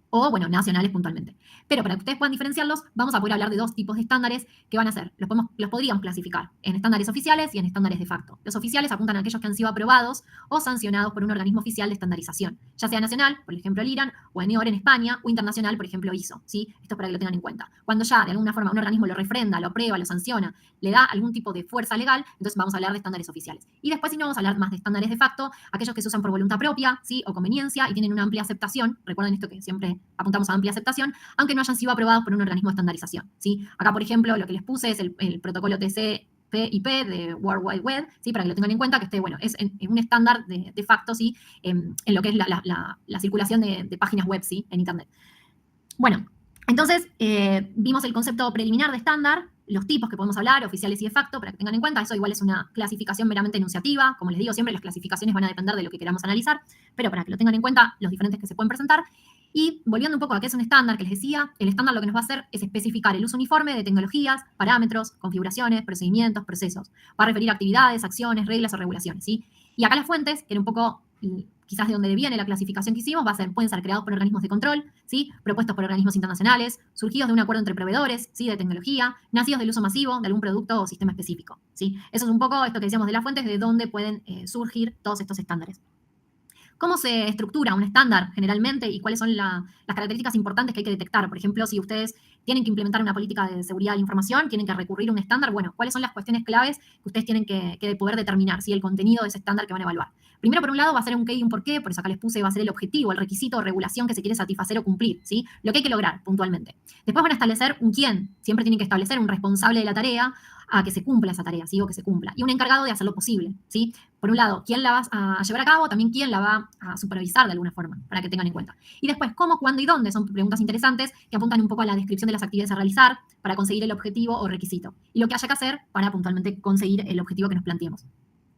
O, bueno, nacionales puntualmente. Pero para que ustedes puedan diferenciarlos, vamos a poder hablar de dos tipos de estándares que van a ser, los podríamos clasificar en estándares oficiales y en estándares de facto. Los oficiales apuntan a aquellos que han sido aprobados o sancionados por un organismo oficial de estandarización, ya sea nacional, por ejemplo el IRAN, o ENEOR en España, o internacional, por ejemplo ISO, ¿sí? Esto es para que lo tengan en cuenta. Cuando ya de alguna forma un organismo lo refrenda, lo aprueba, lo sanciona, le da algún tipo de fuerza legal, entonces vamos a hablar de estándares oficiales. Y después, si no, vamos a hablar más de estándares de facto, aquellos que se usan por voluntad propia, ¿sí? O conveniencia y tienen una amplia aceptación. Recuerden esto que siempre apuntamos a amplia aceptación, aunque no hayan sido aprobados por un organismo de estandarización, ¿sí? Acá, por ejemplo, lo que les puse es el protocolo TCP/IP de World Wide Web, ¿sí? Para que lo tengan en cuenta, que bueno, es un estándar de facto, ¿sí? En lo que es la circulación de páginas web, ¿sí? En Internet. Bueno, entonces vimos el concepto preliminar de estándar, los tipos que podemos hablar, oficiales y de facto, para que tengan en cuenta. Eso igual es una clasificación meramente enunciativa. Como les digo siempre, las clasificaciones van a depender de lo que queramos analizar, pero para que lo tengan en cuenta, los diferentes que se pueden presentar. Y volviendo un poco a qué es un estándar, que les decía, el estándar lo que nos va a hacer es especificar el uso uniforme de tecnologías, parámetros, configuraciones, procedimientos, procesos. Va a referir a actividades, acciones, reglas o regulaciones, ¿sí? Y acá las fuentes, que era un poco quizás de donde viene la clasificación que hicimos, pueden ser creados por organismos de control, ¿sí? Propuestos por organismos internacionales, surgidos de un acuerdo entre proveedores, ¿sí? De tecnología, nacidos del uso masivo de algún producto o sistema específico, ¿sí? Eso es un poco esto que decíamos de las fuentes, de dónde pueden surgir todos estos estándares. ¿Cómo se estructura un estándar generalmente y cuáles son las características importantes que hay que detectar? Por ejemplo, si ustedes tienen que implementar una política de seguridad de la información, tienen que recurrir a un estándar, bueno, ¿cuáles son las cuestiones claves que ustedes tienen que poder determinar, ¿sí? El contenido de ese estándar que van a evaluar? Primero, por un lado, va a ser un qué y un por qué, por eso acá les puse, va a ser el objetivo, el requisito o regulación que se quiere satisfacer o cumplir, ¿sí? Lo que hay que lograr puntualmente. Después van a establecer un quién, siempre tienen que establecer un responsable de la tarea, a que se cumpla esa tarea, ¿sí? O que se cumpla. Y un encargado de hacerlo posible, ¿sí? Por un lado, quién la va a llevar a cabo, también quién la va a supervisar de alguna forma, para que tengan en cuenta. Y después, cómo, cuándo y dónde, son preguntas interesantes que apuntan un poco a la descripción de las actividades a realizar para conseguir el objetivo o requisito. Y lo que haya que hacer para puntualmente conseguir el objetivo que nos planteemos.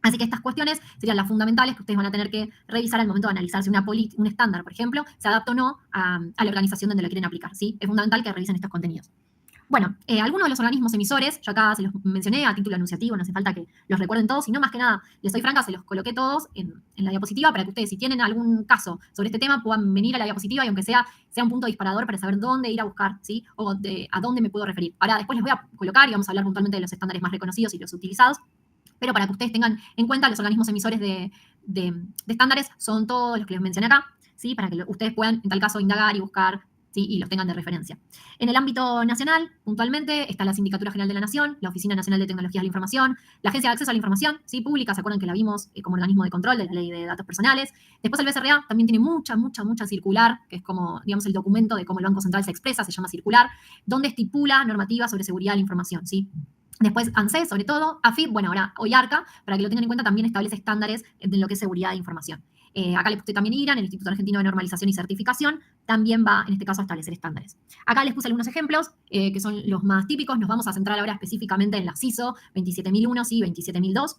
Así que estas cuestiones serían las fundamentales que ustedes van a tener que revisar al momento de analizar si un estándar, por ejemplo, se adapta o no a la organización donde lo quieren aplicar, ¿sí? Es fundamental que revisen estos contenidos. Bueno, algunos de los organismos emisores, yo acá se los mencioné a título enunciativo, no hace falta que los recuerden todos, sino más que nada, les soy franca, se los coloqué todos en la diapositiva para que ustedes, si tienen algún caso sobre este tema, puedan venir a la diapositiva y aunque sea un punto disparador para saber dónde ir a buscar, ¿sí? O a dónde me puedo referir. Ahora, después les voy a colocar y vamos a hablar puntualmente de los estándares más reconocidos y los utilizados, pero para que ustedes tengan en cuenta, los organismos emisores de estándares son todos los que les mencioné acá, ¿sí? Para que ustedes puedan, en tal caso, indagar y buscar, ¿sí? Y los tengan de referencia. En el ámbito nacional, puntualmente, está la Sindicatura General de la Nación, la Oficina Nacional de Tecnologías de la Información, la Agencia de Acceso a la Información, ¿sí? Pública, ¿se acuerdan que la vimos como organismo de control de la Ley de Datos Personales? Después el BCRA también tiene mucha circular, que es como, digamos, el documento de cómo el Banco Central se expresa, se llama circular, donde estipula normativas sobre seguridad de la información, ¿sí? Después ANSES, sobre todo, AFIP, bueno, ahora hoy ARCA, para que lo tengan en cuenta, también establece estándares de lo que es seguridad de información. Acá les puse también IRAN, el Instituto Argentino de Normalización y Certificación, también va, en este caso, a establecer estándares. Acá les puse algunos ejemplos, que son los más típicos. Nos vamos a centrar ahora específicamente en las ISO 27001, sí, 27002.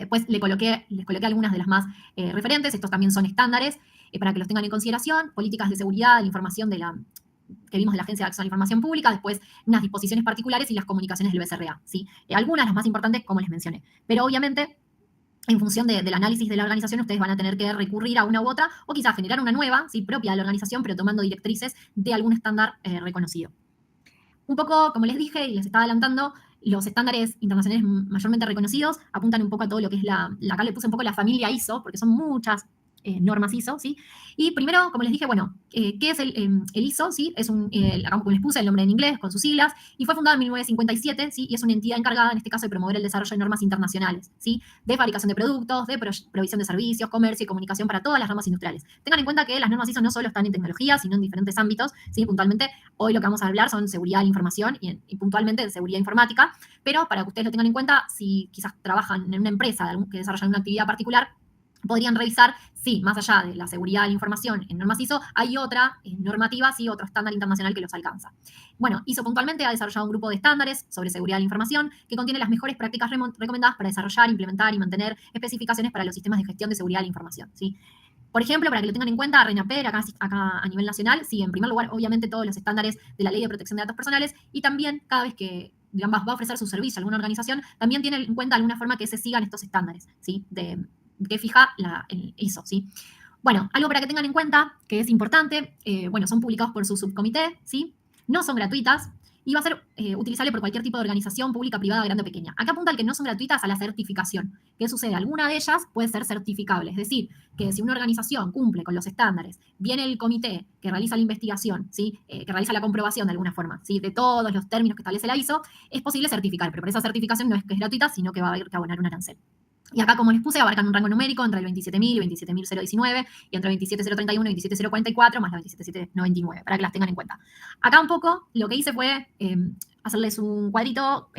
Pues les coloqué algunas de las más referentes. Estos también son estándares, para que los tengan en consideración. Políticas de seguridad de la información que vimos de la Agencia de Acceso a la Información Pública, después unas disposiciones particulares y las comunicaciones del BCRA, ¿sí? Algunas, las más importantes, como les mencioné. Pero obviamente, en función del análisis de la organización, ustedes van a tener que recurrir a una u otra, o quizás generar una nueva, ¿sí? Propia de la organización, pero tomando directrices de algún estándar reconocido. Un poco, como les dije y les estaba adelantando, los estándares internacionales mayormente reconocidos apuntan un poco a todo lo que es acá le puse un poco la familia ISO, porque son muchas normas ISO, ¿sí? Y primero, como les dije, bueno, ¿qué es el ISO? ¿Sí? Es acá como les puse el nombre en inglés, con sus siglas, y fue fundado en 1957, ¿sí? Y es una entidad encargada, en este caso, de promover el desarrollo de normas internacionales, ¿sí? De fabricación de productos, de provisión de servicios, comercio y comunicación para todas las ramas industriales. Tengan en cuenta que las normas ISO no solo están en tecnología, sino en diferentes ámbitos, ¿sí? Puntualmente, hoy lo que vamos a hablar son seguridad de la información y puntualmente de seguridad informática, pero para que ustedes lo tengan en cuenta, si quizás trabajan en una empresa que desarrollan una actividad particular, podrían revisar, sí, más allá de la seguridad de la información en normas ISO, hay otra normativa, sí, otro estándar internacional que los alcanza. Bueno, ISO puntualmente ha desarrollado un grupo de estándares sobre seguridad de la información que contiene las mejores prácticas recomendadas para desarrollar, implementar y mantener especificaciones para los sistemas de gestión de seguridad de la información, ¿sí? Por ejemplo, para que lo tengan en cuenta, RENAPER, acá a nivel nacional, sí, en primer lugar, obviamente, todos los estándares de la Ley de Protección de Datos Personales, y también cada vez que, digamos, va a ofrecer su servicio a alguna organización, también tiene en cuenta alguna forma que se sigan estos estándares, ¿sí? Que fija el ISO, ¿sí? Bueno, algo para que tengan en cuenta, que es importante, bueno, son publicados por su subcomité, ¿sí? No son gratuitas, y va a ser utilizable por cualquier tipo de organización pública, privada, grande o pequeña. Acá apunta el que no son gratuitas a la certificación. ¿Qué sucede? Alguna de ellas puede ser certificable, es decir, que si una organización cumple con los estándares, viene el comité que realiza la investigación, ¿sí? Que realiza la comprobación de alguna forma, ¿sí? De todos los términos que establece la ISO, es posible certificar, pero por esa certificación no es que es gratuita, sino que va a haber que abonar un arancel. Y acá, como les puse, abarcan un rango numérico entre el 27.000 y 27.019, y entre el 27.031 y 27.044, más la 27.799, para que las tengan en cuenta. Acá un poco lo que hice fue hacerles un cuadrito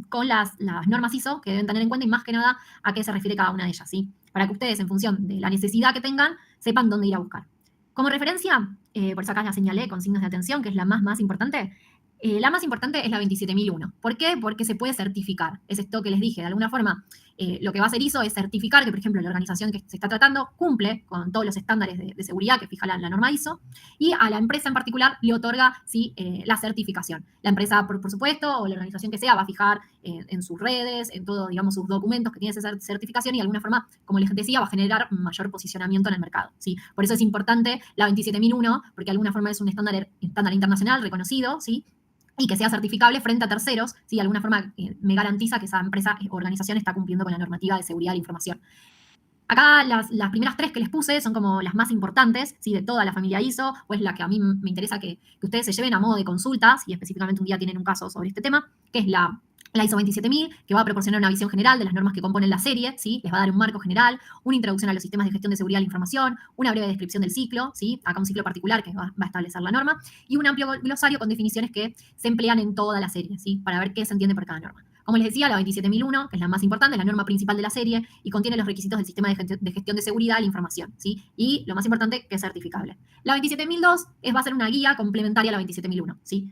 con las normas ISO que deben tener en cuenta y más que nada a qué se refiere cada una de ellas, ¿sí? Para que ustedes, en función de la necesidad que tengan, sepan dónde ir a buscar. Como referencia, por eso acá la señalé con signos de atención, que es la más importante. La más importante es la 27.001. ¿Por qué? Porque se puede certificar. Es esto que les dije. De alguna forma, lo que va a hacer ISO es certificar que, por ejemplo, la organización que se está tratando cumple con todos los estándares de seguridad que fija la norma ISO, y a la empresa en particular le otorga, sí, la certificación. La empresa, por supuesto, o la organización que sea, va a fijar en sus redes, en todos, digamos, sus documentos que tiene esa certificación, y de alguna forma, como les decía, va a generar mayor posicionamiento en el mercado, ¿sí? Por eso es importante la 27.001, porque de alguna forma es un estándar internacional reconocido, ¿sí? Y que sea certificable frente a terceros, ¿sí? De alguna forma me garantiza que esa empresa o organización está cumpliendo con la normativa de seguridad de la información. Acá las primeras tres que les puse son como las más importantes, ¿sí? De toda la familia ISO, o es la que a mí me interesa que ustedes se lleven a modo de consultas, y específicamente un día tienen un caso sobre este tema, que es la ISO 27000, que va a proporcionar una visión general de las normas que componen la serie, ¿sí? Les va a dar un marco general, una introducción a los sistemas de gestión de seguridad de la información, una breve descripción del ciclo, ¿sí? Acá un ciclo particular que va a establecer la norma, y un amplio glosario con definiciones que se emplean en toda la serie, ¿sí? Para ver qué se entiende por cada norma. Como les decía, la 27001, que es la más importante, es la norma principal de la serie y contiene los requisitos del sistema de gestión de seguridad de la información, ¿sí? Y lo más importante, que es certificable. La 27002 va a ser una guía complementaria a la 27001, ¿sí?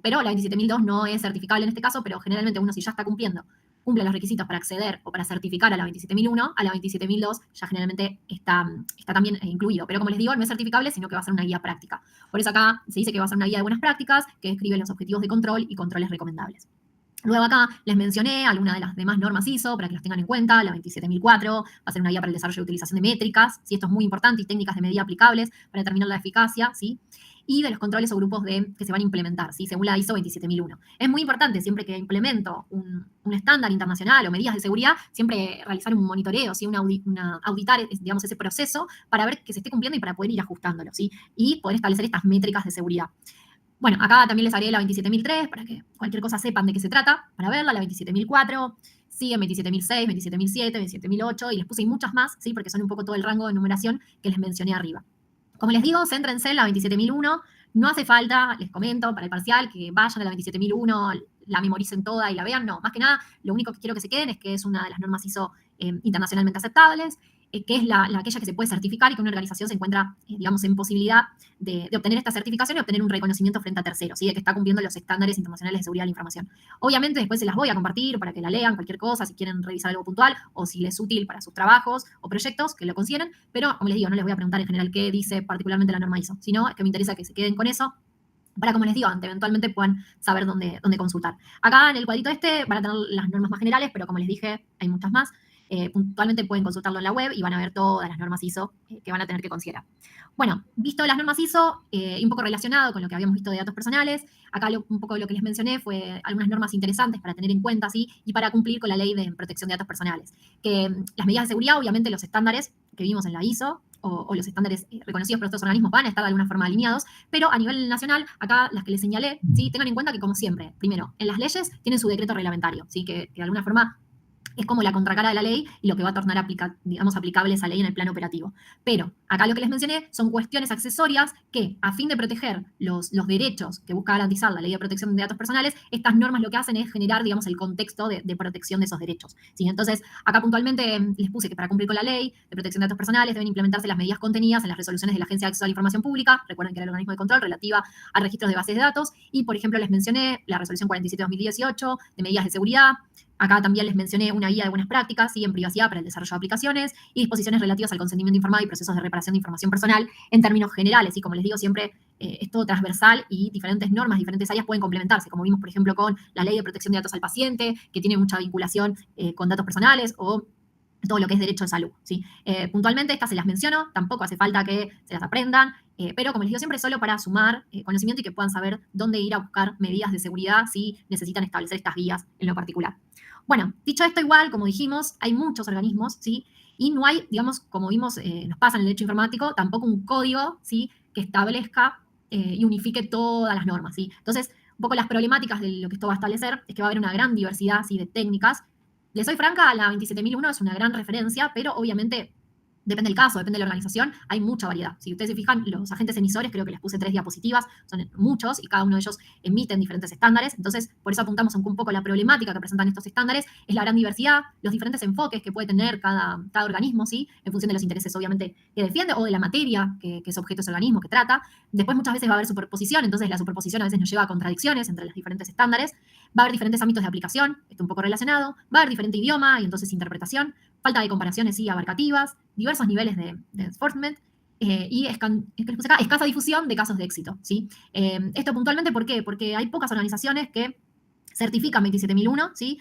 Pero la 27002 no es certificable en este caso, pero generalmente uno si ya está cumple los requisitos para acceder o para certificar a la 27001, a la 27002 ya generalmente está también incluido. Pero como les digo, no es certificable, sino que va a ser una guía práctica. Por eso acá se dice que va a ser una guía de buenas prácticas que describe los objetivos de control y controles recomendables. Luego acá les mencioné algunas de las demás normas ISO para que las tengan en cuenta. La 27004 va a ser una guía para el desarrollo y utilización de métricas, ¿sí? Esto es muy importante, y técnicas de medida aplicables para determinar la eficacia, ¿sí? Y de los controles o grupos que se van a implementar, ¿sí? Según la ISO 27001. Es muy importante, siempre que implemento un estándar internacional o medidas de seguridad, siempre realizar un monitoreo, ¿sí? Auditar, digamos, ese proceso para ver que se esté cumpliendo y para poder ir ajustándolo, ¿sí? Y poder establecer estas métricas de seguridad. Bueno, acá también les haré la 27003 para que cualquier cosa sepan de qué se trata, para verla, la 27004, siguen 27006, 27007, 27008, y les puse muchas más, ¿sí? Porque son un poco todo el rango de numeración que les mencioné arriba. Como les digo, céntrense en la 27001, no hace falta, les comento, para el parcial, que vayan a la 27001, la memoricen toda y la vean, no, más que nada, lo único que quiero que se queden es que es una de las normas ISO internacionalmente aceptables, que es aquella que se puede certificar y que una organización se encuentra, digamos, en posibilidad de obtener esta certificación y obtener un reconocimiento frente a terceros, ¿sí? De que está cumpliendo los estándares internacionales de seguridad de la información. Obviamente después se las voy a compartir para que la lean, cualquier cosa, si quieren revisar algo puntual o si les es útil para sus trabajos o proyectos, que lo consideren, pero como les digo, no les voy a preguntar en general qué dice particularmente la norma ISO, sino es que me interesa que se queden con eso para, como les digo, eventualmente puedan saber dónde consultar. Acá en el cuadrito van a tener las normas más generales, pero como les dije, hay muchas más. Puntualmente pueden consultarlo en la web y van a ver todas las normas ISO que van a tener que considerar. Bueno, visto las normas ISO, y un poco relacionado con lo que habíamos visto de datos personales, acá un poco de lo que les mencioné fue algunas normas interesantes para tener en cuenta, ¿sí? Y para cumplir con la ley de protección de datos personales. Que las medidas de seguridad, obviamente los estándares que vimos en la ISO, o los estándares reconocidos por estos organismos van a estar de alguna forma alineados, pero a nivel nacional, acá las que les señalé, ¿sí? Tengan en cuenta que, como siempre, primero, en las leyes tienen su decreto reglamentario, ¿sí? Que de alguna forma es como la contracara de la ley y lo que va a tornar aplicable esa ley en el plano operativo. Pero acá lo que les mencioné son cuestiones accesorias que, a fin de proteger los derechos que busca garantizar la ley de protección de datos personales, estas normas lo que hacen es generar, digamos, el contexto de protección de esos derechos, ¿sí? Entonces, acá puntualmente les puse que para cumplir con la ley de protección de datos personales deben implementarse las medidas contenidas en las resoluciones de la Agencia de Acceso a la Información Pública, recuerden que era el organismo de control relativa a registros de bases de datos, y por ejemplo les mencioné la resolución 47/2018 de medidas de seguridad. Acá también les mencioné una guía de buenas prácticas, ¿sí? En privacidad para el desarrollo de aplicaciones y disposiciones relativas al consentimiento informado y procesos de reparación de información personal en términos generales. Y como les digo, siempre es todo transversal y diferentes normas, diferentes áreas pueden complementarse, como vimos, por ejemplo, con la ley de protección de datos al paciente, que tiene mucha vinculación con datos personales, o todo lo que es derecho de salud, ¿sí? Puntualmente estas se las menciono, tampoco hace falta que se las aprendan, pero como les digo siempre, solo para sumar conocimiento y que puedan saber dónde ir a buscar medidas de seguridad si necesitan establecer estas guías en lo particular. Bueno, dicho esto, igual, como dijimos, hay muchos organismos, ¿sí? Y no hay, digamos, como vimos, nos pasa en el derecho informático, tampoco un código, ¿sí? Que establezca y unifique todas las normas, ¿sí? Entonces, un poco las problemáticas de lo que esto va a establecer es que va a haber una gran diversidad, ¿sí? De técnicas. Les soy franca, la 27001 es una gran referencia, pero obviamente depende del caso, depende de la organización, hay mucha variedad. Si ustedes se fijan, los agentes emisores, creo que les puse 3 diapositivas, son muchos y cada uno de ellos emiten diferentes estándares, entonces por eso apuntamos un poco la problemática que presentan estos estándares, es la gran diversidad, los diferentes enfoques que puede tener cada organismo, ¿sí? En función de los intereses, obviamente, que defiende o de la materia que es objeto de ese organismo que trata. Después muchas veces va a haber superposición, entonces la superposición a veces nos lleva a contradicciones entre los diferentes estándares, va a haber diferentes ámbitos de aplicación, esto un poco relacionado, va a haber diferente idioma y entonces interpretación, falta de comparaciones sí abarcativas, diversos niveles de enforcement y escasa difusión de casos de éxito, ¿sí? Esto puntualmente, ¿por qué? Porque hay pocas organizaciones que certifican 27001, ¿sí?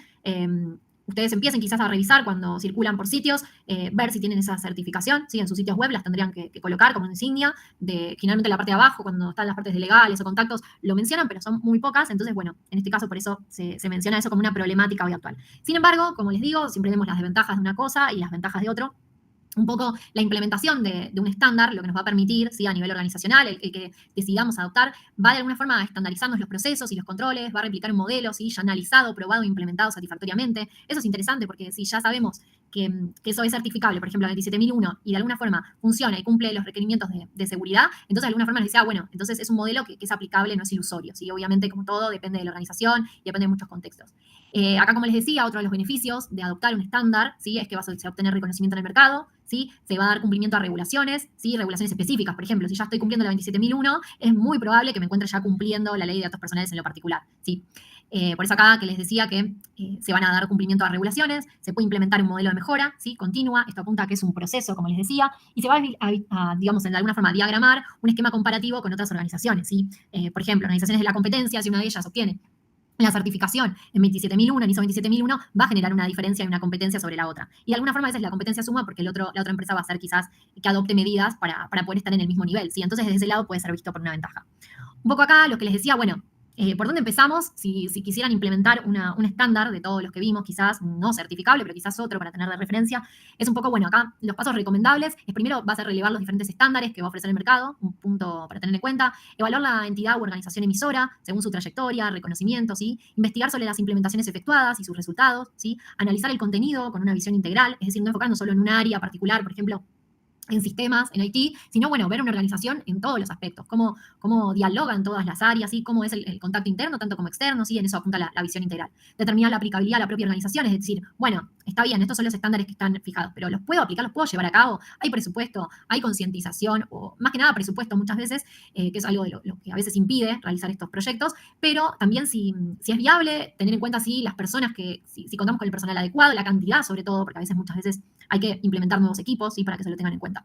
Ustedes empiecen quizás a revisar cuando circulan por sitios, ver si tienen esa certificación, ¿sí? En sus sitios web las tendrían que colocar como insignia, generalmente en la parte de abajo, cuando están las partes de legales o contactos, lo mencionan, pero son muy pocas, entonces, bueno, en este caso por eso se menciona eso como una problemática hoy actual. Sin embargo, como les digo, siempre vemos las desventajas de una cosa y las ventajas de otro. Un poco la implementación de un estándar, lo que nos va a permitir, ¿sí? A nivel organizacional, el que decidamos adoptar, va de alguna forma estandarizando los procesos y los controles, va a replicar un modelo, ¿sí? Ya analizado, probado e implementado satisfactoriamente. Eso es interesante porque si ya sabemos que eso es certificable, por ejemplo, la 27001, y de alguna forma funciona y cumple los requerimientos de seguridad, entonces de alguna forma nos dice, bueno, entonces es un modelo que es aplicable, no es ilusorio, ¿sí? Obviamente, como todo, depende de la organización y depende de muchos contextos. Acá, como les decía, otro de los beneficios de adoptar un estándar, ¿sí? Es que se va a obtener reconocimiento en el mercado, ¿sí? Se va a dar cumplimiento a regulaciones, ¿sí? Regulaciones específicas. Por ejemplo, si ya estoy cumpliendo la 27001, es muy probable que me encuentre ya cumpliendo la ley de datos personales en lo particular, ¿sí? Por eso acá que les decía que se van a dar cumplimiento a regulaciones, se puede implementar un modelo de mejora, ¿sí? Continua, esto apunta a que es un proceso, como les decía, y se va digamos, de alguna forma, diagramar un esquema comparativo con otras organizaciones, ¿sí? Por ejemplo, organizaciones de la competencia, si una de ellas obtiene la certificación en 27001, en ISO 27001, va a generar una diferencia y una competencia sobre la otra. Y de alguna forma a veces la competencia suma porque la otra empresa va a hacer quizás que adopte medidas para poder estar en el mismo nivel, ¿sí? Entonces, desde ese lado puede ser visto por una ventaja. Un poco acá lo que les decía, bueno, ¿por dónde empezamos? Si quisieran implementar un estándar de todos los que vimos, quizás no certificable, pero quizás otro para tener de referencia, es un poco, bueno, acá los pasos recomendables es primero va a ser relevar los diferentes estándares que va a ofrecer el mercado, un punto para tener en cuenta, evaluar la entidad u organización emisora según su trayectoria, reconocimiento, ¿sí? Investigar sobre las implementaciones efectuadas y sus resultados, ¿sí? Analizar el contenido con una visión integral, es decir, no enfocarnos solo en un área particular, por ejemplo, en sistemas, en IT, sino, bueno, ver una organización en todos los aspectos, cómo dialogan todas las áreas, ¿sí? Cómo es el contacto interno, tanto como externo, ¿sí? En eso apunta la visión integral. Determinar la aplicabilidad a la propia organización, es decir, bueno, está bien, estos son los estándares que están fijados, pero ¿los puedo aplicar, los puedo llevar a cabo? ¿Hay presupuesto? ¿Hay concientización? O más que nada presupuesto muchas veces, que es algo de lo que a veces impide realizar estos proyectos, pero también si es viable, tener en cuenta si las personas si contamos con el personal adecuado, la cantidad sobre todo, porque muchas veces hay que implementar nuevos equipos, ¿sí? Para que se lo tengan en cuenta.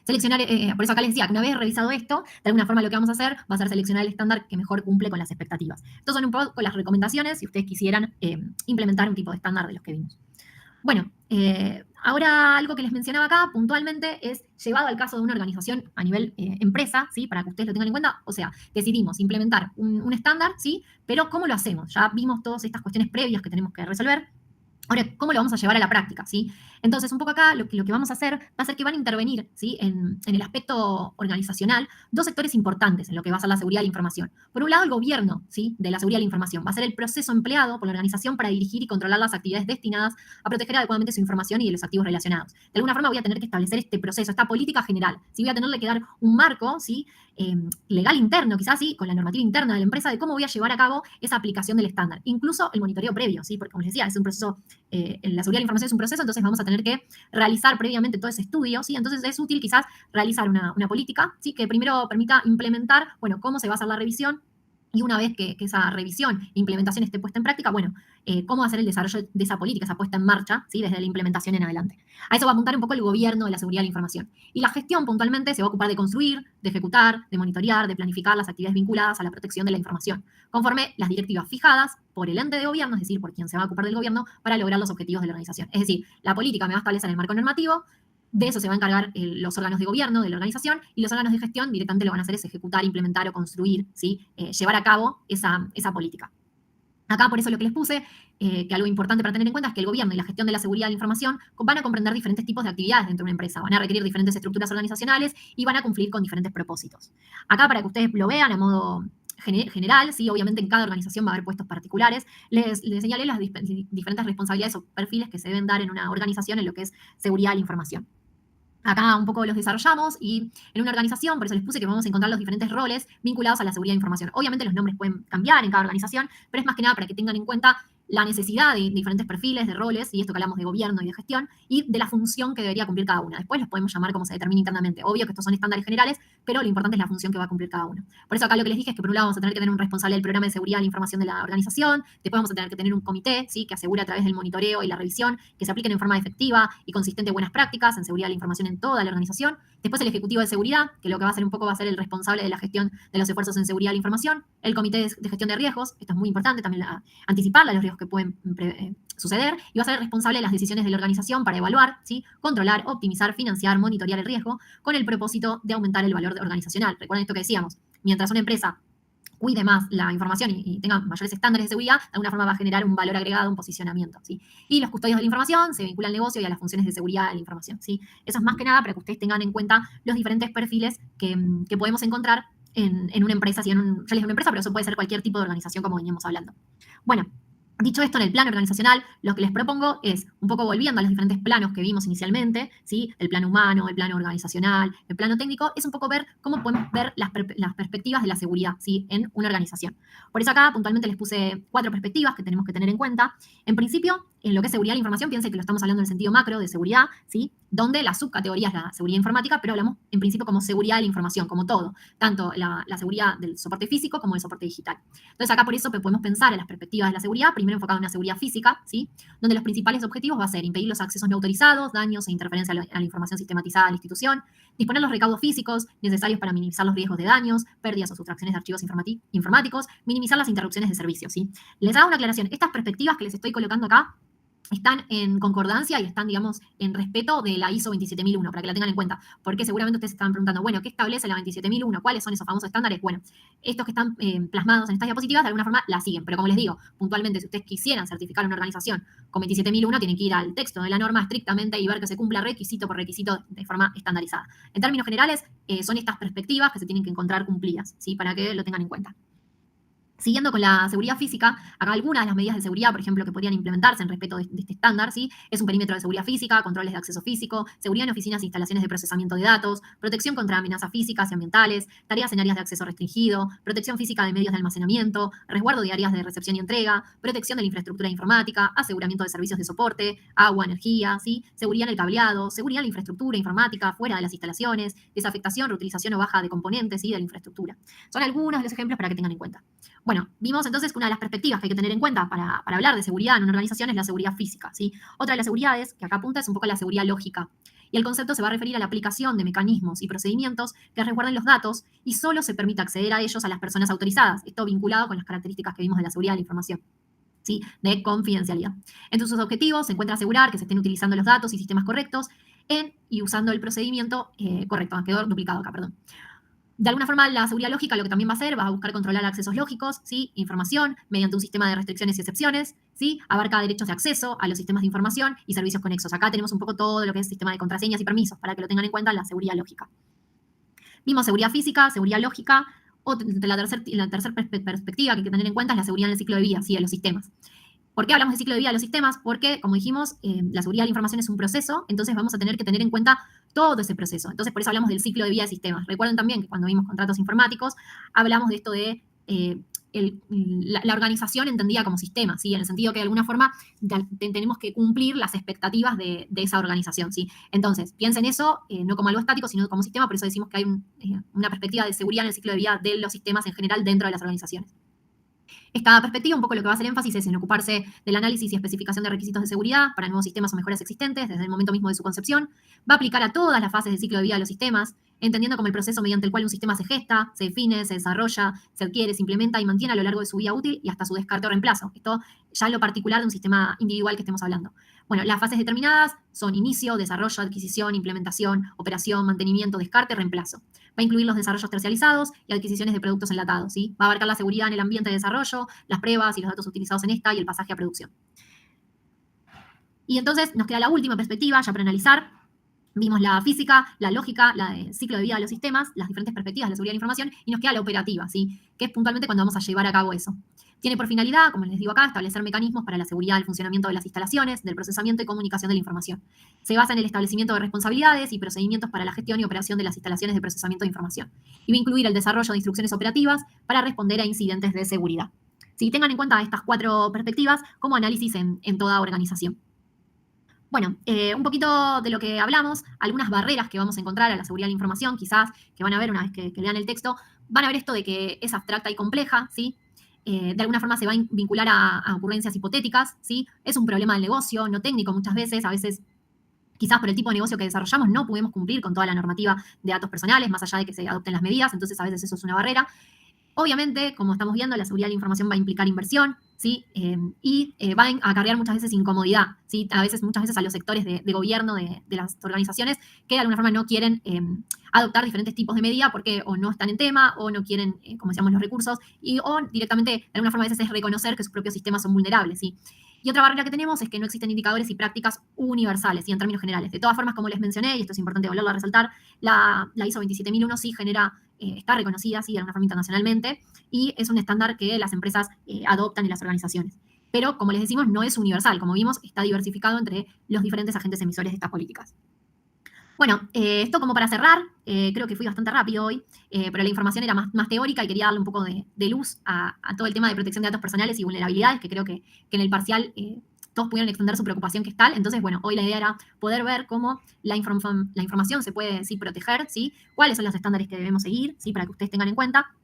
Seleccionar, por eso acá les decía que una vez revisado esto, de alguna forma lo que vamos a hacer va a ser seleccionar el estándar que mejor cumple con las expectativas. Estos son un poco las recomendaciones si ustedes quisieran implementar un tipo de estándar de los que vimos. Bueno, ahora algo que les mencionaba acá puntualmente es llevado al caso de una organización a nivel empresa, ¿sí? Para que ustedes lo tengan en cuenta. O sea, decidimos implementar un estándar, ¿sí? Pero ¿cómo lo hacemos? Ya vimos todas estas cuestiones previas que tenemos que resolver. Ahora, ¿cómo lo vamos a llevar a la práctica? ¿Sí? Entonces, un poco acá lo que vamos a hacer va a ser que van a intervenir, ¿sí? en el aspecto organizacional dos sectores importantes en lo que va a ser la seguridad de la información. Por un lado, el gobierno, ¿sí? De la seguridad de la información. Va a ser el proceso empleado por la organización para dirigir y controlar las actividades destinadas a proteger adecuadamente su información y de los activos relacionados. De alguna forma voy a tener que establecer este proceso, esta política general. ¿Sí? Voy a tenerle que dar un marco, ¿sí? Legal interno, quizás, ¿sí? Con la normativa interna de la empresa, de cómo voy a llevar a cabo esa aplicación del estándar. Incluso el monitoreo previo, ¿sí? Porque, como les decía, es un proceso, la seguridad de la información es un proceso, entonces vamos a tener que realizar previamente todo ese estudio, ¿sí? Entonces es útil quizás realizar una política, ¿sí? Que primero permita implementar, bueno, cómo se va a hacer la revisión, y una vez que esa revisión e implementación esté puesta en práctica, bueno, cómo hacer el desarrollo de esa política, esa puesta en marcha, ¿sí? Desde la implementación en adelante. A eso va a apuntar un poco el gobierno de la seguridad de la información. Y la gestión puntualmente se va a ocupar de construir, de ejecutar, de monitorear, de planificar las actividades vinculadas a la protección de la información, conforme las directivas fijadas por el ente de gobierno, es decir, por quien se va a ocupar del gobierno, para lograr los objetivos de la organización. Es decir, la política me va a establecer el marco normativo, de eso se van a encargar los órganos de gobierno de la organización, y los órganos de gestión directamente lo van a hacer es ejecutar, implementar o construir, ¿sí? Llevar a cabo esa política. Acá, por eso lo que les puse, que algo importante para tener en cuenta es que el gobierno y la gestión de la seguridad de la información van a comprender diferentes tipos de actividades dentro de una empresa, van a requerir diferentes estructuras organizacionales y van a cumplir con diferentes propósitos. Acá, para que ustedes lo vean a modo general, ¿sí? Obviamente en cada organización va a haber puestos particulares, les señalé las diferentes responsabilidades o perfiles que se deben dar en una organización en lo que es seguridad de la información. Acá un poco los desarrollamos y en una organización, por eso les puse que vamos a encontrar los diferentes roles vinculados a la seguridad de información. Obviamente los nombres pueden cambiar en cada organización, pero es más que nada para que tengan en cuenta la necesidad de diferentes perfiles, de roles, y esto que hablamos de gobierno y de gestión, y de la función que debería cumplir cada una. Después los podemos llamar como se determine internamente. Obvio que estos son estándares generales, pero lo importante es la función que va a cumplir cada uno. Por eso acá lo que les dije es que por un lado vamos a tener que tener un responsable del programa de seguridad de la información de la organización, después vamos a tener que tener un comité, ¿sí? Que asegure a través del monitoreo y la revisión que se apliquen en forma efectiva y consistente buenas prácticas en seguridad de la información en toda la organización. Después el ejecutivo de seguridad, que lo que va a hacer un poco va a ser el responsable de la gestión de los esfuerzos en seguridad de la información. El comité de gestión de riesgos, esto es muy importante, también anticipar los riesgos que pueden suceder, y va a ser el responsable de las decisiones de la organización para evaluar, ¿sí? Controlar, optimizar, financiar, monitorear el riesgo con el propósito de aumentar el valor organizacional. Recuerden esto que decíamos, mientras una empresa cuide más la información y tenga mayores estándares de seguridad, de alguna forma va a generar un valor agregado, un posicionamiento, ¿sí? Y los custodios de la información se vinculan al negocio y a las funciones de seguridad de la información, ¿sí? Eso es más que nada para que ustedes tengan en cuenta los diferentes perfiles que podemos encontrar en una empresa, si ya les digo una empresa, pero eso puede ser cualquier tipo de organización como veníamos hablando. Bueno, Dicho esto, en el plano organizacional, lo que les propongo es, un poco volviendo a los diferentes planos que vimos inicialmente, ¿sí? El plano humano, el plano organizacional, el plano técnico, es un poco ver cómo podemos ver las perspectivas de la seguridad, ¿sí? En una organización. Por eso acá puntualmente les puse 4 perspectivas que tenemos que tener en cuenta. En principio, en lo que es seguridad de la información, piensen que lo estamos hablando en el sentido macro de seguridad, ¿sí? Donde la subcategoría es la seguridad informática, pero hablamos en principio como seguridad de la información, como todo, tanto la seguridad del soporte físico como del soporte digital. Entonces acá por eso podemos pensar en las perspectivas de la seguridad, primero enfocado en una seguridad física, ¿sí? Donde los principales objetivos va a ser impedir los accesos no autorizados, daños e interferencia a la información sistematizada de la institución, disponer los recaudos físicos necesarios para minimizar los riesgos de daños, pérdidas o sustracciones de archivos informáticos, minimizar las interrupciones de servicio, ¿sí? Les hago una aclaración, estas perspectivas que les estoy colocando acá están en concordancia y están, digamos, en respeto de la ISO 27001, para que la tengan en cuenta. Porque seguramente ustedes se están preguntando, bueno, ¿qué establece la 27001? ¿Cuáles son esos famosos estándares? Bueno, estos que están plasmados en estas diapositivas, de alguna forma la siguen. Pero como les digo, puntualmente, si ustedes quisieran certificar una organización con 27001, tienen que ir al texto de la norma estrictamente y ver que se cumpla requisito por requisito de forma estandarizada. En términos generales, son estas perspectivas que se tienen que encontrar cumplidas, ¿sí? Para que lo tengan en cuenta. Siguiendo con la seguridad física, acá algunas de las medidas de seguridad, por ejemplo, que podrían implementarse en respeto de este estándar, ¿sí? Es un perímetro de seguridad física, controles de acceso físico, seguridad en oficinas e instalaciones de procesamiento de datos, protección contra amenazas físicas y ambientales, tareas en áreas de acceso restringido, protección física de medios de almacenamiento, resguardo de áreas de recepción y entrega, protección de la infraestructura informática, aseguramiento de servicios de soporte, agua, energía, ¿sí? Seguridad en el cableado, seguridad en la infraestructura informática fuera de las instalaciones, desafectación, reutilización o baja de componentes, ¿sí? De la infraestructura. Son algunos de los ejemplos para que tengan en cuenta. Bueno, vimos entonces que una de las perspectivas que hay que tener en cuenta para hablar de seguridad en una organización es la seguridad física, ¿sí? Otra de las seguridades que acá apunta es un poco la seguridad lógica. Y el concepto se va a referir a la aplicación de mecanismos y procedimientos que resguarden los datos y solo se permite acceder a ellos a las personas autorizadas. Esto vinculado con las características que vimos de la seguridad de la información, ¿sí? De confidencialidad. Entre sus objetivos se encuentra asegurar que se estén utilizando los datos y sistemas correctos y usando el procedimiento correcto. Quedó duplicado acá, perdón. De alguna forma, la seguridad lógica lo que también va a hacer, va a buscar controlar accesos lógicos, ¿sí? Información, mediante un sistema de restricciones y excepciones, ¿sí? Abarca derechos de acceso a los sistemas de información y servicios conexos. Acá tenemos un poco todo lo que es sistema de contraseñas y permisos, para que lo tengan en cuenta la seguridad lógica. Vimos seguridad física, seguridad lógica, la tercera perspectiva que hay que tener en cuenta es la seguridad en el ciclo de vida, ¿sí? De los sistemas. ¿Por qué hablamos de ciclo de vida de los sistemas? Porque, como dijimos, la seguridad de la información es un proceso, entonces vamos a tener que tener en cuenta todo ese proceso. Entonces, por eso hablamos del ciclo de vida de sistemas. Recuerden también que cuando vimos contratos informáticos, hablamos de esto de la organización entendida como sistema, ¿sí? En el sentido que de alguna forma tenemos que cumplir las expectativas de esa organización, ¿sí? Entonces, piensen eso no como algo estático, sino como sistema, por eso decimos que hay una perspectiva de seguridad en el ciclo de vida de los sistemas en general dentro de las organizaciones. Esta perspectiva, un poco lo que va a hacer énfasis es en ocuparse del análisis y especificación de requisitos de seguridad para nuevos sistemas o mejoras existentes desde el momento mismo de su concepción. Va a aplicar a todas las fases del ciclo de vida de los sistemas, entendiendo como el proceso mediante el cual un sistema se gesta, se define, se desarrolla, se adquiere, se implementa y mantiene a lo largo de su vida útil y hasta su descarte o reemplazo. Esto ya en lo particular de un sistema individual que estemos hablando. Bueno, las fases determinadas son inicio, desarrollo, adquisición, implementación, operación, mantenimiento, descarte, reemplazo. Va a incluir los desarrollos tercializados y adquisiciones de productos enlatados, ¿sí? Va a abarcar la seguridad en el ambiente de desarrollo, las pruebas y los datos utilizados en esta y el pasaje a producción. Y entonces nos queda la última perspectiva, ya para analizar. Vimos la física, la lógica, la de ciclo de vida de los sistemas, las diferentes perspectivas de la seguridad de la información, y nos queda la operativa, ¿sí? Que es puntualmente cuando vamos a llevar a cabo eso. Tiene por finalidad, como les digo acá, establecer mecanismos para la seguridad del funcionamiento de las instalaciones, del procesamiento y comunicación de la información. Se basa en el establecimiento de responsabilidades y procedimientos para la gestión y operación de las instalaciones de procesamiento de información. Y va a incluir el desarrollo de instrucciones operativas para responder a incidentes de seguridad. Si tengan en cuenta estas 4 perspectivas como análisis en toda organización. Bueno, un poquito de lo que hablamos, algunas barreras que vamos a encontrar a la seguridad de la información, quizás que van a ver una vez que lean el texto, van a ver esto de que es abstracta y compleja, ¿sí? De alguna forma se va a vincular a ocurrencias hipotéticas, ¿sí? Es un problema del negocio, no técnico muchas veces, a veces quizás por el tipo de negocio que desarrollamos no podemos cumplir con toda la normativa de datos personales, más allá de que se adopten las medidas, entonces a veces eso es una barrera. Obviamente, como estamos viendo, la seguridad de la información va a implicar inversión, ¿sí? Y va a acarrear muchas veces incomodidad, ¿sí? Muchas veces a los sectores de gobierno de las organizaciones que de alguna forma no quieren adoptar diferentes tipos de medida porque o no están en tema o no quieren, como decíamos, los recursos o directamente de alguna forma a veces es reconocer que sus propios sistemas son vulnerables, ¿sí? Y otra barrera que tenemos es que no existen indicadores y prácticas universales, y en términos generales. De todas formas, como les mencioné, y esto es importante volverlo a resaltar, la ISO 27001 sí genera, está reconocida sí, de alguna forma internacionalmente, y es un estándar que las empresas adoptan en las organizaciones. pero como les decimos, no es universal. Como vimos, está diversificado entre los diferentes agentes emisores de estas políticas. Bueno, esto como para cerrar, creo que fui bastante rápido hoy, pero la información era más teórica y quería darle un poco de luz a todo el tema de protección de datos personales y vulnerabilidades, que creo que en el parcial todos pudieron extender su preocupación que es tal. Entonces, bueno, hoy la idea era poder ver cómo la información se puede proteger, ¿sí? Cuáles son los estándares que debemos seguir, ¿sí? Para que ustedes tengan en cuenta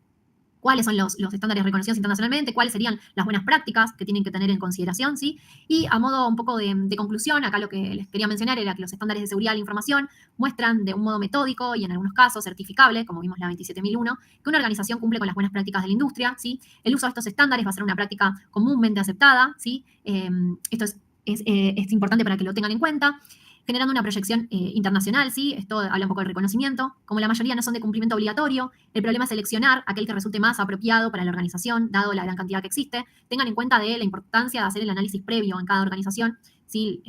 cuáles son los estándares reconocidos internacionalmente, cuáles serían las buenas prácticas que tienen que tener en consideración, ¿sí? Y a modo un poco de conclusión, acá lo que les quería mencionar era que los estándares de seguridad de la información muestran de un modo metódico y en algunos casos certificable, como vimos la 27001, que una organización cumple con las buenas prácticas de la industria, ¿sí? El uso de estos estándares va a ser una práctica comúnmente aceptada, ¿sí? Esto es importante para que lo tengan en cuenta, generando una proyección internacional, ¿sí? Esto habla un poco del reconocimiento. Como la mayoría no son de cumplimiento obligatorio, el problema es seleccionar aquel que resulte más apropiado para la organización, dado la gran cantidad que existe. Tengan en cuenta de la importancia de hacer el análisis previo en cada organización, ¿sí?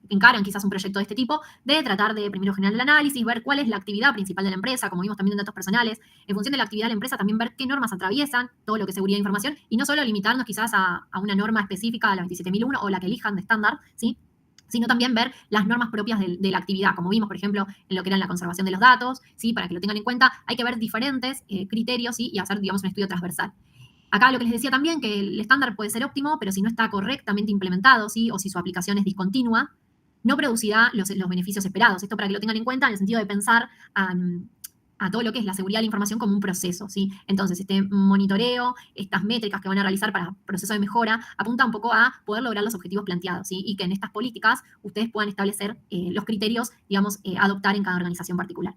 Encaran quizás un proyecto de este tipo, de tratar de primero generar el análisis, ver cuál es la actividad principal de la empresa, como vimos también en datos personales, en función de la actividad de la empresa también ver qué normas atraviesan, todo lo que es seguridad de información, y no solo limitarnos quizás a una norma específica, la 27001, o la que elijan de estándar, ¿sí? Sino también ver las normas propias de la actividad, como vimos, por ejemplo, en lo que era la conservación de los datos, ¿sí? Para que lo tengan en cuenta, hay que ver diferentes criterios, ¿sí? Y hacer, digamos, un estudio transversal. Acá lo que les decía también, que el estándar puede ser óptimo, pero si no está correctamente implementado, ¿sí? O si su aplicación es discontinua, no producirá los beneficios esperados. Esto para que lo tengan en cuenta en el sentido de pensar a todo lo que es la seguridad de la información como un proceso, ¿sí? Entonces, este monitoreo, estas métricas que van a realizar para proceso de mejora, apunta un poco a poder lograr los objetivos planteados, ¿sí? Y que en estas políticas ustedes puedan establecer los criterios, digamos, adoptar en cada organización particular.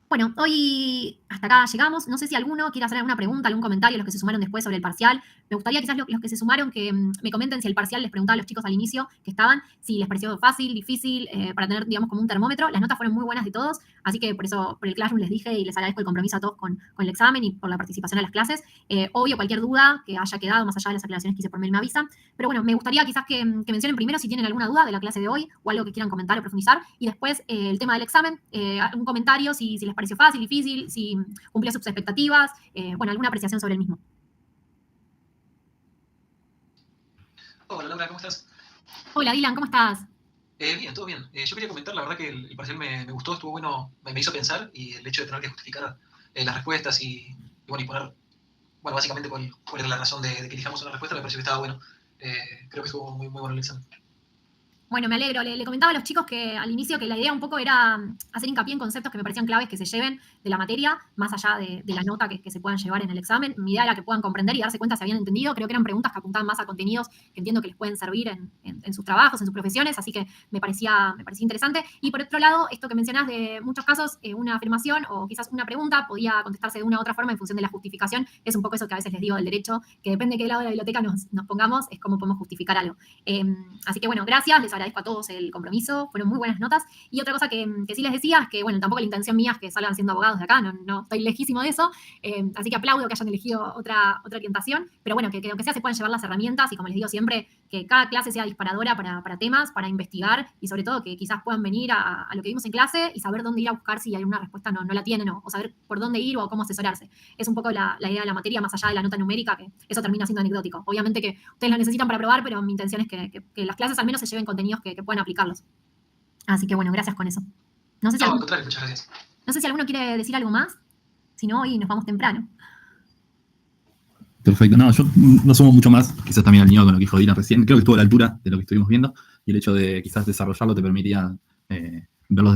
Bueno, hoy hasta acá llegamos. No sé si alguno quiere hacer alguna pregunta, algún comentario, los que se sumaron después sobre el parcial. Me gustaría quizás los que se sumaron que me comenten si el parcial les preguntaba a los chicos al inicio que estaban, si les pareció fácil, difícil, para tener, digamos, como un termómetro. Las notas fueron muy buenas de todos, así que por eso, por el Classroom les dije y les agradezco el compromiso a todos con el examen y por la participación en las clases. Obvio, cualquier duda que haya quedado, más allá de las aclaraciones que hice por mail, me avisan. Pero bueno, me gustaría quizás que mencionen primero si tienen alguna duda de la clase de hoy o algo que quieran comentar o profundizar, y después el tema del examen, un comentario si les pareció fácil, difícil, si cumplió sus expectativas, bueno, alguna apreciación sobre el mismo. Hola Laura, ¿cómo estás? Hola Dylan, ¿cómo estás? Bien, todo bien. Yo quería comentar, la verdad que el parcial me gustó, estuvo bueno, me hizo pensar, y el hecho de tener que justificar las respuestas y poner, bueno, básicamente cuál era la razón de que elijamos una respuesta, me pareció que estaba bueno. Creo que estuvo muy bueno el examen. Bueno, me alegro. Le comentaba a los chicos que al inicio que la idea un poco era hacer hincapié en conceptos que me parecían claves que se lleven de la materia, más allá de la nota que se puedan llevar en el examen. Mi idea era que puedan comprender y darse cuenta si habían entendido. Creo que eran preguntas que apuntaban más a contenidos que entiendo que les pueden servir en sus trabajos, en sus profesiones, así que me parecía interesante. Y por otro lado, esto que mencionás de muchos casos, una afirmación o quizás una pregunta podía contestarse de una u otra forma en función de la justificación. Es un poco eso que a veces les digo del derecho, que depende de qué lado de la biblioteca nos pongamos, es cómo podemos justificar algo. Así que bueno, gracias, les agradezco a todos el compromiso, fueron muy buenas notas. Y otra cosa que sí les decía es que, bueno, tampoco la intención mía es que salgan siendo abogados de acá, no estoy lejísimo de eso, así que aplaudo que hayan elegido otra orientación, pero bueno, que aunque sea se puedan llevar las herramientas y como les digo siempre, que cada clase sea disparadora para temas, para investigar y sobre todo que quizás puedan venir a lo que vimos en clase y saber dónde ir a buscar si alguna respuesta no la tienen o saber por dónde ir o cómo asesorarse. Es un poco la idea de la materia más allá de la nota numérica, que eso termina siendo anecdótico. Obviamente que ustedes lo necesitan para probar, pero mi intención es que las clases al menos se lleven contenidos que puedan aplicarlos. Así que bueno, gracias con eso. Al contrario, muchas gracias. No sé si alguno quiere decir algo más, si no, hoy nos vamos temprano. Perfecto, no, yo no sumo mucho más, quizás también alineado con lo que dijo Dina recién, creo que estuvo a la altura de lo que estuvimos viendo y el hecho de quizás desarrollarlo te permitía verlo